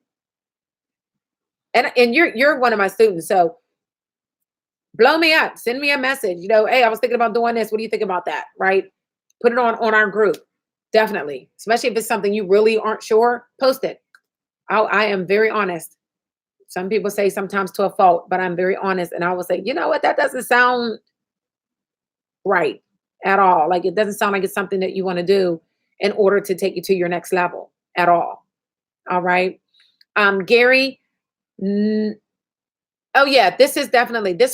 [SPEAKER 1] And you're one of my students, so blow me up. Send me a message. Hey, I was thinking about doing this. What do you think about that? Right? Put it on our group. Definitely. Especially if it's something you really aren't sure, post it. I am very honest. Some people say sometimes to a fault, but I'm very honest. And I will say, you know what? That doesn't sound right at all. Like, it doesn't sound like it's something that you want to do in order to take you to your next level at all. All right. Gary. Oh yeah, this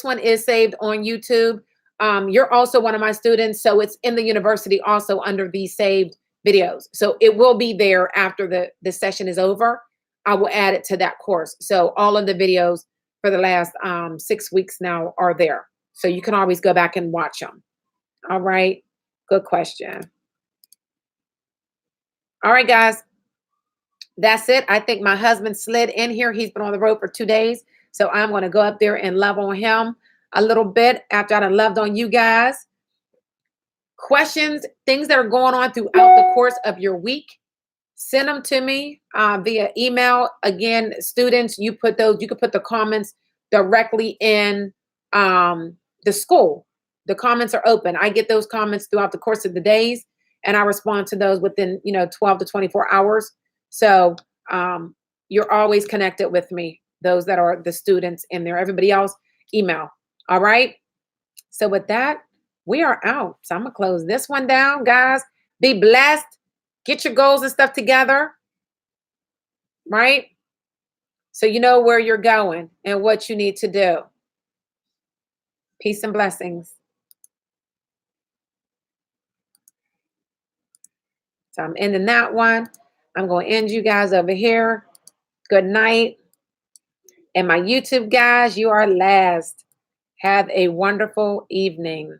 [SPEAKER 1] one is saved on YouTube. you're also one of my students, so it's in the university also under the saved videos. So it will be there after the session is over. I will add it to that course. So all of the videos for the last 6 weeks now are there. So you can always go back and watch them. All right. Good question. All right, guys. That's it. I think my husband slid in here. He's been on the road for 2 days. So I'm going to go up there and love on him a little bit after I done loved on you guys. Questions, things that are going on throughout the course of your week, send them to me via email. Again, students, you could put the comments directly in the school. The comments are open. I get those comments throughout the course of the days, and I respond to those within 12 to 24 hours. So you're always connected with me, those that are the students in there. Everybody else, email. All right. So with that, we are out. So I'm going to close this one down, guys. Be blessed. Get your goals and stuff together. Right? So you know where you're going and what you need to do. Peace and blessings. So I'm ending that one. I'm going to end you guys over here. Good night. And my YouTube guys, you are last. Have a wonderful evening.